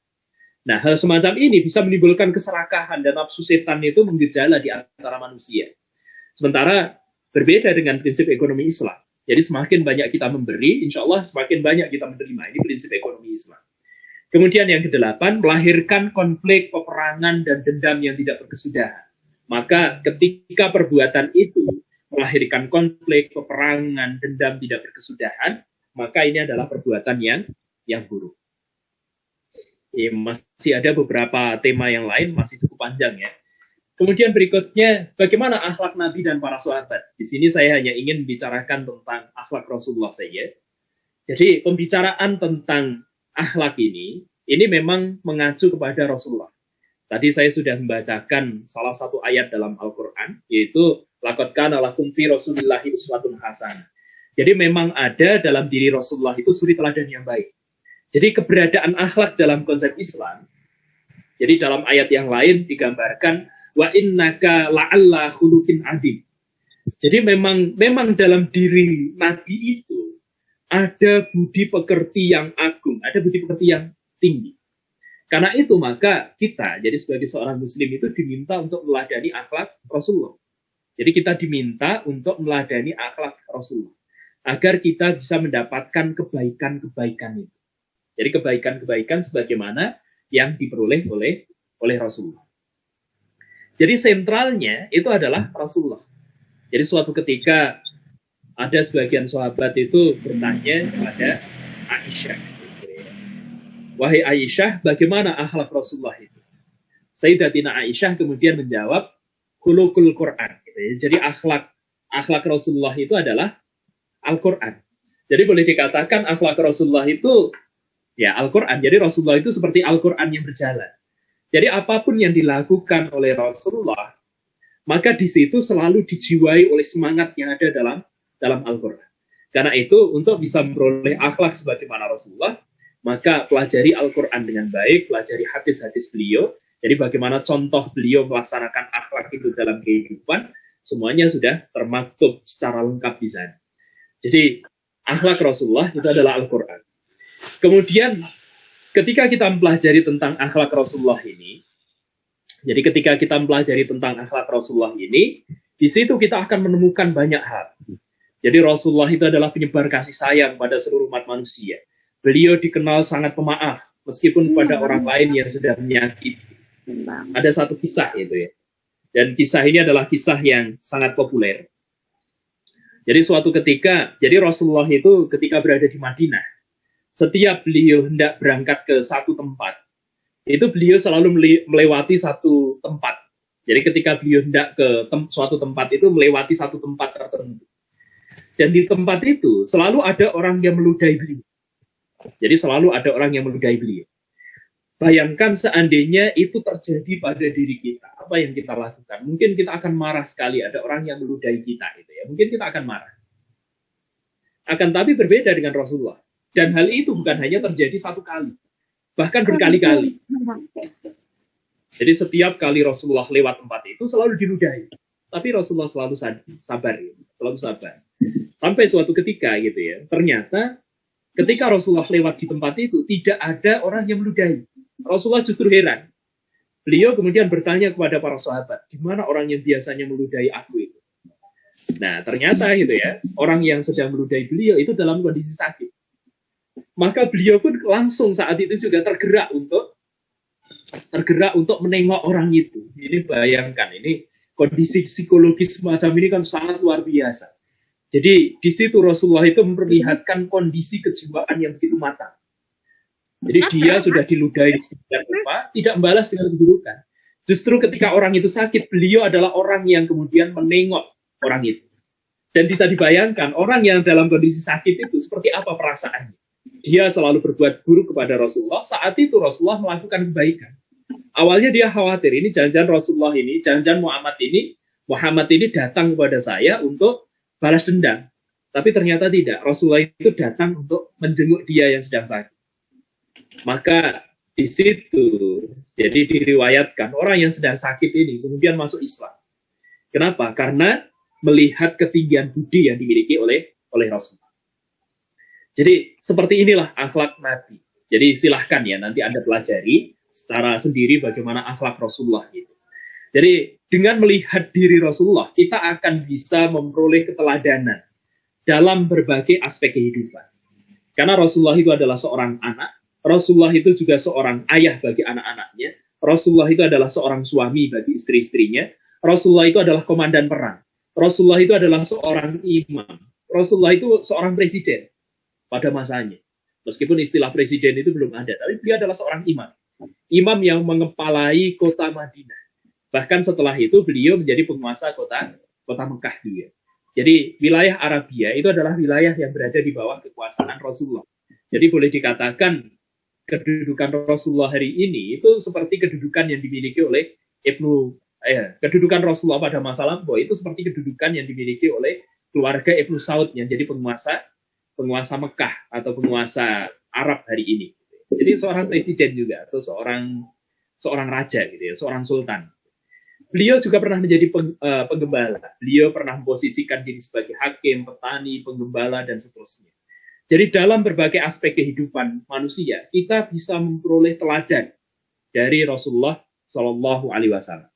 Nah, hal semacam ini bisa menimbulkan keserakahan dan nafsu setan itu menggejala di antara manusia. Sementara berbeda dengan prinsip ekonomi Islam. Jadi semakin banyak kita memberi, insya Allah semakin banyak kita menerima. Ini prinsip ekonomi Islam. Kemudian yang kedelapan, melahirkan konflik, peperangan, dan dendam yang tidak berkesudahan. Maka ketika perbuatan itu melahirkan konflik, peperangan, dendam tidak berkesudahan, maka ini adalah perbuatan yang buruk. Ya, masih ada beberapa tema yang lain, masih cukup panjang ya. Kemudian berikutnya, bagaimana akhlak Nabi dan para sahabat. Di sini saya hanya ingin membicarakan tentang akhlak Rasulullah saja. Jadi pembicaraan tentang akhlak ini memang mengacu kepada Rasulullah. Tadi saya sudah membacakan salah satu ayat dalam Al-Quran, yaitu laqad kana lakum fi Rasulillahi uswatun hasanah. Jadi memang ada dalam diri Rasulullah itu suri teladan yang baik. Jadi keberadaan akhlak dalam konsep Islam, jadi dalam ayat yang lain digambarkan wa innaka la'alla khuluqin adim. Jadi memang dalam diri Nabi itu ada budi pekerti yang agung, ada budi pekerti yang tinggi. Karena itu maka kita jadi sebagai seorang muslim itu diminta untuk meladani akhlak Rasulullah. Jadi kita diminta untuk meladani akhlak Rasulullah agar kita bisa mendapatkan kebaikan-kebaikan itu. Jadi kebaikan-kebaikan sebagaimana yang diperoleh oleh Rasulullah. Jadi sentralnya itu adalah Rasulullah. Jadi suatu ketika ada sebagian sahabat itu bertanya kepada Aisyah, wahai Aisyah, bagaimana akhlak Rasulullah itu? Sayyidatina Aisyah kemudian menjawab, khuluqul Quran. Jadi akhlak Rasulullah itu adalah Al-Quran. Jadi boleh dikatakan akhlak Rasulullah itu ya Al-Quran. Jadi Rasulullah itu seperti Al-Quran yang berjalan. Jadi apapun yang dilakukan oleh Rasulullah, maka di situ selalu dijiwai oleh semangat yang ada dalam Al-Quran. Karena itu untuk bisa memperoleh akhlak sebagaimana Rasulullah, maka pelajari Al-Quran dengan baik, pelajari hadis-hadis beliau. Jadi bagaimana contoh beliau melaksanakan akhlak itu dalam kehidupan, semuanya sudah termaktub secara lengkap di sana. Jadi akhlak Rasulullah itu adalah Al-Quran. Kemudian ketika kita mempelajari tentang akhlak Rasulullah ini, jadi ketika kita mempelajari tentang akhlak Rasulullah ini, di situ kita akan menemukan banyak hal. Jadi Rasulullah itu adalah penyebar kasih sayang pada seluruh umat manusia. Beliau dikenal sangat pemaaf, meskipun pada orang lain yang sudah menyakiti. Ada satu kisah itu ya. Dan kisah ini adalah kisah yang sangat populer. Jadi suatu ketika, jadi Rasulullah itu ketika berada di Madinah, setiap beliau hendak berangkat ke satu tempat, itu beliau selalu melewati satu tempat. Jadi ketika beliau hendak ke suatu tempat itu melewati satu tempat tertentu. Dan di tempat itu selalu ada orang yang meludahi beliau. Jadi selalu ada orang yang meludahi beliau. Bayangkan seandainya itu terjadi pada diri kita, apa yang kita lakukan? Mungkin kita akan marah sekali ada orang yang meludahi kita, gitu ya. Mungkin kita akan marah. Akan tapi berbeda dengan Rasulullah. Dan hal itu bukan hanya terjadi satu kali, bahkan berkali-kali. Jadi setiap kali Rasulullah lewat tempat itu selalu diludahi. Tapi Rasulullah selalu sabar, selalu sabar. Sampai suatu ketika gitu ya, ternyata ketika Rasulullah lewat di tempat itu tidak ada orang yang meludahi. Rasulullah justru heran. Beliau kemudian bertanya kepada para sahabat, di mana orang yang biasanya meludahi aku itu? Nah, ternyata gitu ya, orang yang sedang meludahi beliau itu dalam kondisi sakit. Maka beliau pun langsung saat itu juga tergerak untuk menengok orang itu. Ini bayangkan, ini kondisi psikologis semacam ini kan sangat luar biasa. Jadi di situ Rasulullah itu memperlihatkan kondisi kejiwaan yang begitu matang. Jadi dia sudah diludahi sedemikian rupa, tidak membalas dengan keburukan. Justru ketika orang itu sakit, beliau adalah orang yang kemudian menengok orang itu. Dan bisa dibayangkan orang yang dalam kondisi sakit itu seperti apa perasaannya. Dia selalu berbuat buruk kepada Rasulullah. Saat itu Rasulullah melakukan kebaikan. Awalnya dia khawatir, ini jangan-jangan Rasulullah ini, jangan-jangan Muhammad ini datang kepada saya untuk balas dendam. Tapi ternyata tidak. Rasulullah itu datang untuk menjenguk dia yang sedang sakit. Maka di situ, jadi diriwayatkan orang yang sedang sakit ini kemudian masuk Islam. Kenapa? Karena melihat ketinggian budi yang dimiliki oleh Rasulullah. Jadi seperti inilah akhlak Nabi. Jadi silahkan ya nanti Anda pelajari secara sendiri bagaimana akhlak Rasulullah gitu. Jadi dengan melihat diri Rasulullah, kita akan bisa memperoleh keteladanan dalam berbagai aspek kehidupan. Karena Rasulullah itu adalah seorang anak, Rasulullah itu juga seorang ayah bagi anak-anaknya, Rasulullah itu adalah seorang suami bagi istri-istrinya, Rasulullah itu adalah komandan perang, Rasulullah itu adalah seorang imam, Rasulullah itu seorang presiden pada masanya. Meskipun istilah presiden itu belum ada, tapi dia adalah seorang imam. Imam yang mengepalai kota Madinah. Bahkan setelah itu beliau menjadi penguasa kota Mekah juga. Jadi wilayah Arabia itu adalah wilayah yang berada di bawah kekuasaan Rasulullah. Jadi boleh dikatakan kedudukan Rasulullah hari ini itu seperti kedudukan yang dimiliki oleh kedudukan Rasulullah pada masa lampau itu seperti kedudukan yang dimiliki oleh keluarga Ibnu Saud yang jadi penguasa Mekah atau penguasa Arab hari ini. Jadi seorang presiden juga atau seorang raja gitu ya, seorang sultan. Beliau juga pernah menjadi penggembala. Beliau pernah memposisikan diri sebagai hakim, petani, penggembala dan seterusnya. Jadi dalam berbagai aspek kehidupan manusia, kita bisa memperoleh teladan dari Rasulullah Shallallahu Alaihi Wasallam.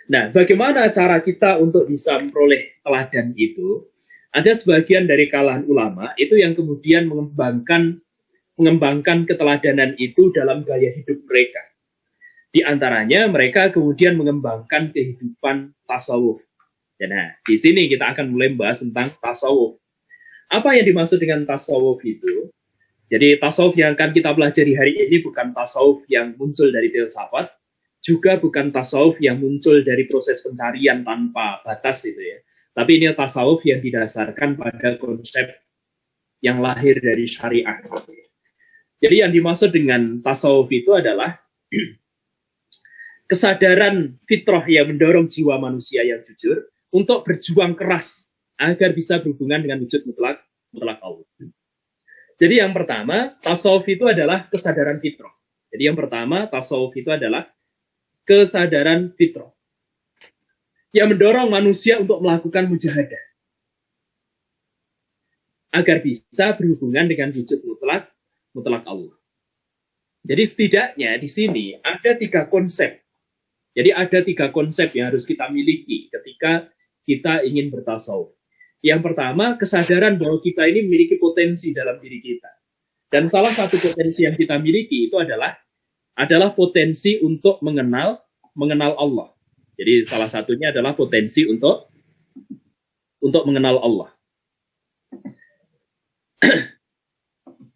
Nah, bagaimana cara kita untuk bisa memperoleh teladan itu? Ada sebagian dari kalangan ulama itu yang kemudian mengembangkan keteladanan itu dalam gaya hidup mereka. Di antaranya mereka kemudian mengembangkan kehidupan tasawuf. Nah, di sini kita akan mulai membahas tentang tasawuf. Apa yang dimaksud dengan tasawuf itu? Jadi tasawuf yang akan kita pelajari hari ini bukan tasawuf yang muncul dari filsafat, juga bukan tasawuf yang muncul dari proses pencarian tanpa batas itu ya. Tapi ini tasawuf yang didasarkan pada konsep yang lahir dari syariah. Jadi yang dimaksud dengan tasawuf itu adalah kesadaran fitrah yang mendorong jiwa manusia yang jujur untuk berjuang keras agar bisa berhubungan dengan wujud mutlak Allah. Jadi yang pertama, tasawuf itu adalah kesadaran fitrah. Jadi yang pertama, tasawuf itu adalah kesadaran fitrah yang mendorong manusia untuk melakukan mujahadah agar bisa berhubungan dengan wujud mutlak Allah. Jadi setidaknya di sini ada 3 konsep. Jadi ada 3 konsep yang harus kita miliki ketika kita ingin bertasawuf. Yang pertama, kesadaran bahwa kita ini memiliki potensi dalam diri kita. Dan salah satu potensi yang kita miliki itu adalah potensi untuk mengenal Allah. Jadi salah satunya adalah potensi untuk mengenal Allah.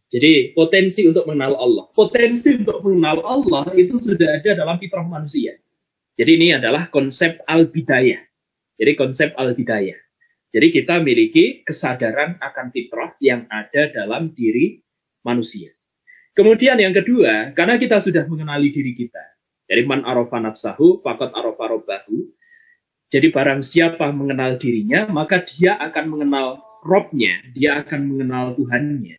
Jadi potensi untuk mengenal Allah. Potensi untuk mengenal Allah itu sudah ada dalam fitrah manusia. Jadi ini adalah konsep al-bidayah. Jadi konsep al-bidayah. Jadi kita memiliki kesadaran akan fitrah yang ada dalam diri manusia. Kemudian yang kedua, karena kita sudah mengenali diri kita. Jadi man arafa nafsahu faqad arafa rabbahu. Jadi barang siapa mengenal dirinya, maka dia akan mengenal Robnya, dia akan mengenal Tuhannya.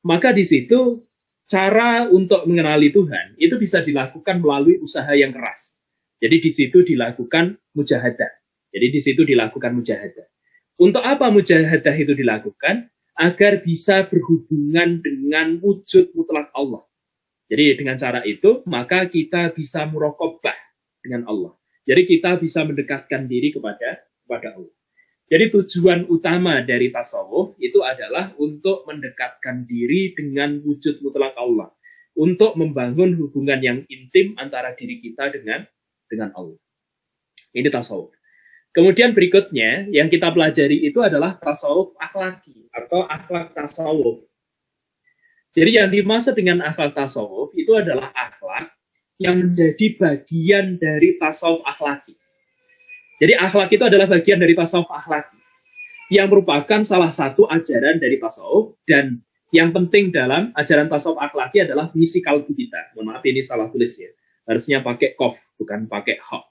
Maka di situ cara untuk mengenali Tuhan itu bisa dilakukan melalui usaha yang keras. Jadi di situ dilakukan mujahadah. Jadi di situ dilakukan mujahadah. Untuk apa mujahadah itu dilakukan? Agar bisa berhubungan dengan wujud mutlak Allah. Jadi dengan cara itu, maka kita bisa muraqabah dengan Allah. Jadi kita bisa mendekatkan diri kepada Allah. Jadi tujuan utama dari tasawuf itu adalah untuk mendekatkan diri dengan wujud mutlak Allah. Untuk membangun hubungan yang intim antara diri kita dengan Allah. Ini tasawuf. Kemudian berikutnya yang kita pelajari itu adalah tasawuf akhlaki atau akhlak tasawuf. Jadi yang dimaksud dengan akhlak tasawuf itu adalah akhlak yang menjadi bagian dari tasawuf akhlaki. Jadi akhlak itu adalah bagian dari tasawuf akhlaki yang merupakan salah satu ajaran dari tasawuf, dan yang penting dalam ajaran tasawuf akhlaki adalah misi kalbu kita. Mohon maaf ini salah tulis ya. Harusnya pakai qaf bukan pakai ha.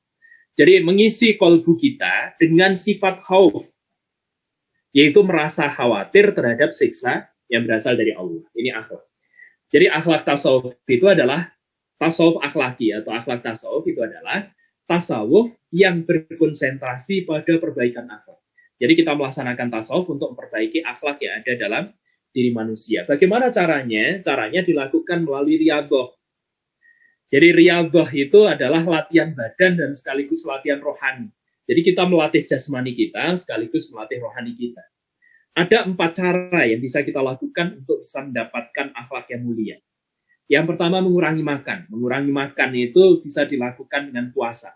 Jadi mengisi kalbu kita dengan sifat khauf, yaitu merasa khawatir terhadap siksa yang berasal dari Allah. Ini akhlak. Jadi akhlak tasawuf itu adalah tasawuf akhlaki atau akhlak tasawuf itu adalah tasawuf yang berkonsentrasi pada perbaikan akhlak. Jadi kita melaksanakan tasawuf untuk memperbaiki akhlak yang ada dalam diri manusia. Bagaimana caranya? Caranya dilakukan melalui riyadhah. Jadi riyadhah itu adalah latihan badan dan sekaligus latihan rohani. Jadi kita melatih jasmani kita sekaligus melatih rohani kita. Ada 4 cara yang bisa kita lakukan untuk bisa mendapatkan akhlak yang mulia. Yang pertama, mengurangi makan. Mengurangi makan itu bisa dilakukan dengan puasa.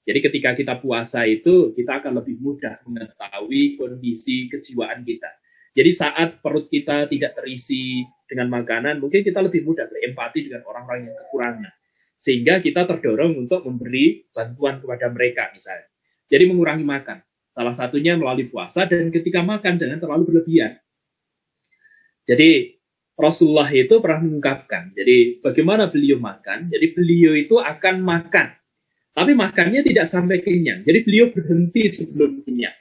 Jadi ketika kita puasa itu, kita akan lebih mudah mengetahui kondisi kejiwaan kita. Jadi saat perut kita tidak terisi dengan makanan, mungkin kita lebih mudah berempati dengan orang-orang yang kekurangan. Sehingga kita terdorong untuk memberi bantuan kepada mereka misalnya. Jadi mengurangi makan. Salah satunya melalui puasa, dan ketika makan jangan terlalu berlebihan. Jadi Rasulullah itu pernah mengungkapkan, jadi bagaimana beliau makan, jadi beliau itu akan makan, tapi makannya tidak sampai kenyang, jadi beliau berhenti sebelum kenyang.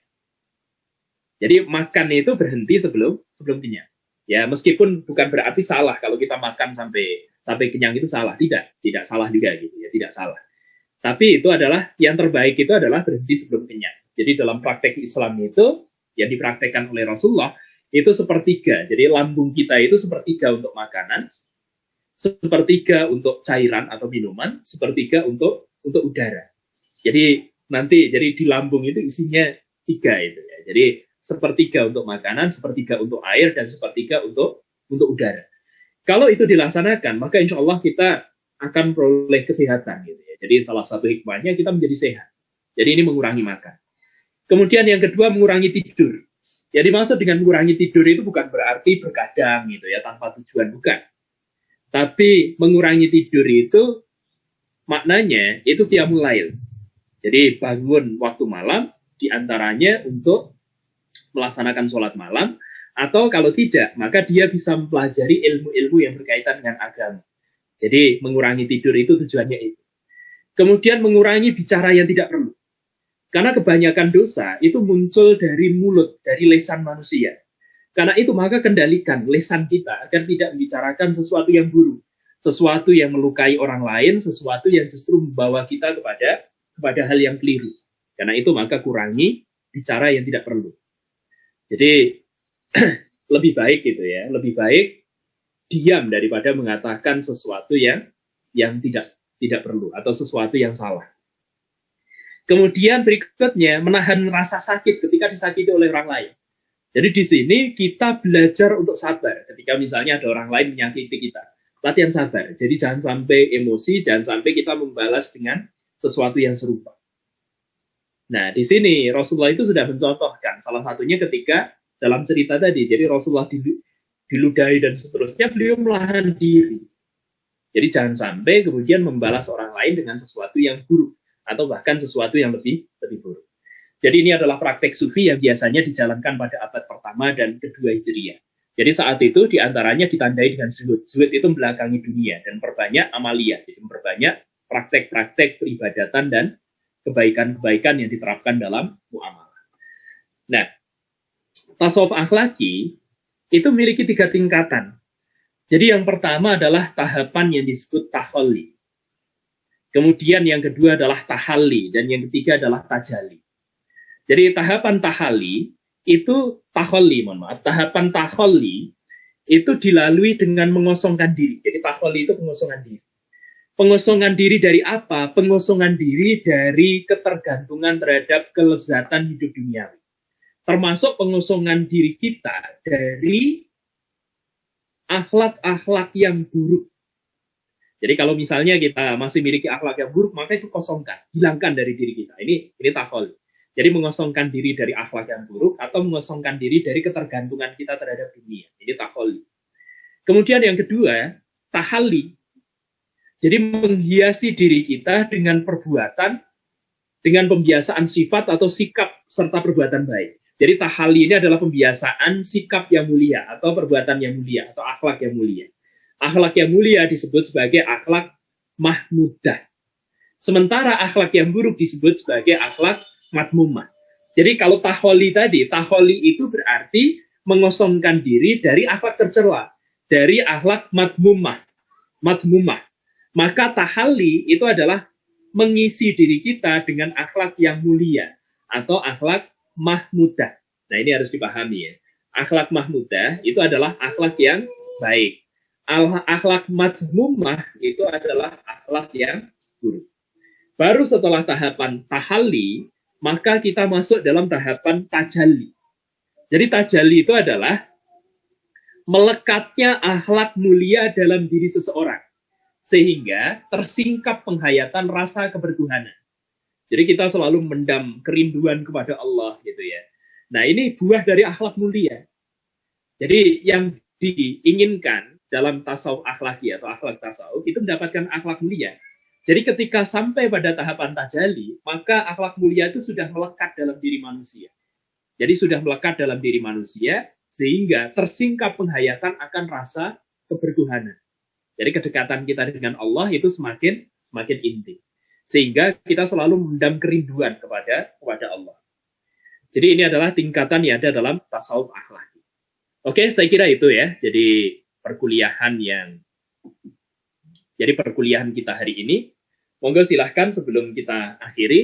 Jadi makan itu berhenti sebelum kenyang. Ya meskipun bukan berarti salah kalau kita makan sampai kenyang itu salah, tidak salah juga gitu ya, tidak salah. Tapi itu adalah yang terbaik itu adalah berhenti sebelum kenyang. Jadi dalam praktek Islam itu yang dipraktekkan oleh Rasulullah itu sepertiga. Jadi lambung kita itu sepertiga untuk makanan, sepertiga untuk cairan atau minuman, sepertiga untuk udara. Jadi di lambung itu isinya 3 itu ya. Jadi sepertiga untuk makanan, sepertiga untuk air, dan sepertiga untuk udara. Kalau itu dilaksanakan, maka insya Allah kita akan peroleh kesehatan gitu ya. Jadi salah satu hikmahnya kita menjadi sehat. Jadi ini mengurangi makan. Kemudian yang kedua mengurangi tidur. Jadi maksud dengan mengurangi tidur itu bukan berarti berkadang gitu ya tanpa tujuan, bukan. Tapi mengurangi tidur itu maknanya itu qiyamul lail. Jadi bangun waktu malam diantaranya untuk melaksanakan sholat malam, atau kalau tidak maka dia bisa mempelajari ilmu-ilmu yang berkaitan dengan agama. Jadi mengurangi tidur itu tujuannya itu. Kemudian mengurangi bicara yang tidak perlu. Karena kebanyakan dosa itu muncul dari mulut, dari lisan manusia. Karena itu maka kendalikan lisan kita agar tidak membicarakan sesuatu yang buruk, sesuatu yang melukai orang lain, sesuatu yang justru membawa kita kepada hal yang keliru. Karena itu maka kurangi bicara yang tidak perlu. Jadi lebih baik gitu ya, lebih baik diam daripada mengatakan sesuatu yang tidak perlu atau sesuatu yang salah. Kemudian berikutnya menahan rasa sakit ketika disakiti oleh orang lain. Jadi di sini kita belajar untuk sabar ketika misalnya ada orang lain menyakiti kita. Latihan sabar. Jadi jangan sampai emosi, jangan sampai kita membalas dengan sesuatu yang serupa. Nah, di sini Rasulullah itu sudah mencontohkan. Salah satunya ketika dalam cerita tadi. Jadi Rasulullah diludahi dan seterusnya, beliau menahan diri. Jadi jangan sampai kemudian membalas orang lain dengan sesuatu yang buruk atau bahkan sesuatu yang lebih buruk. Jadi ini adalah praktek sufi yang biasanya dijalankan pada abad pertama dan kedua Hijriyah. Jadi saat itu diantaranya ditandai dengan zuhud. Zuhud itu membelakangi dunia dan perbanyak amaliyah. Jadi memperbanyak praktek-praktek peribadatan dan kebaikan-kebaikan yang diterapkan dalam muamalah. Nah, tasawuf akhlaki itu memiliki 3 tingkatan. Jadi yang pertama adalah tahapan yang disebut tahalli. Kemudian yang kedua adalah tahalli, dan yang ketiga adalah tajalli. Jadi tahapan tahalli itu tahapan tahalli itu dilalui dengan mengosongkan diri. Jadi tahalli itu pengosongan diri. Pengosongan diri dari apa? Pengosongan diri dari ketergantungan terhadap kelezatan hidup duniawi. Termasuk pengosongan diri kita dari akhlak-akhlak yang buruk. Jadi kalau misalnya kita masih memiliki akhlak yang buruk, maka itu kosongkan, hilangkan dari diri kita. Ini tahalli. Jadi mengosongkan diri dari akhlak yang buruk atau mengosongkan diri dari ketergantungan kita terhadap dunia. Ini tahalli. Kemudian yang kedua, tahalli. Jadi menghiasi diri kita dengan perbuatan, dengan pembiasaan sifat atau sikap serta perbuatan baik. Jadi tahalli ini adalah pembiasaan sikap yang mulia atau perbuatan yang mulia atau akhlak yang mulia. Akhlak yang mulia disebut sebagai akhlak mahmudah. Sementara akhlak yang buruk disebut sebagai akhlak madmumah. Jadi kalau tahalli tadi, tahalli itu berarti mengosongkan diri dari akhlak tercela, dari akhlak madmumah. Maka tahalli itu adalah mengisi diri kita dengan akhlak yang mulia atau akhlak mahmudah. Nah, ini harus dipahami ya. Akhlak mahmudah itu adalah akhlak yang baik. Akhlak madmumah itu adalah akhlak yang buruk. Baru setelah tahapan tahalli, maka kita masuk dalam tahapan tajalli. Jadi tajalli itu adalah melekatnya akhlak mulia dalam diri seseorang, sehingga tersingkap penghayatan rasa kebertuhanan. Jadi kita selalu mendam kerinduan kepada Allah gitu ya. Nah, ini buah dari akhlak mulia. Jadi yang diinginkan dalam tasawuf akhlaki atau akhlak tasawuf itu mendapatkan akhlak mulia. Jadi ketika sampai pada tahapan tajalli, maka akhlak mulia itu sudah melekat dalam diri manusia. Jadi sudah melekat dalam diri manusia sehingga tersingkap penghayatan akan rasa kebertuhanan. Jadi kedekatan kita dengan Allah itu semakin intim. Sehingga kita selalu mendam kerinduan kepada Allah. Jadi ini adalah tingkatan yang ada dalam tasawuf akhlaki. Oke, saya kira itu ya. Jadi perkuliahan kita hari ini. Monggo silahkan sebelum kita akhiri.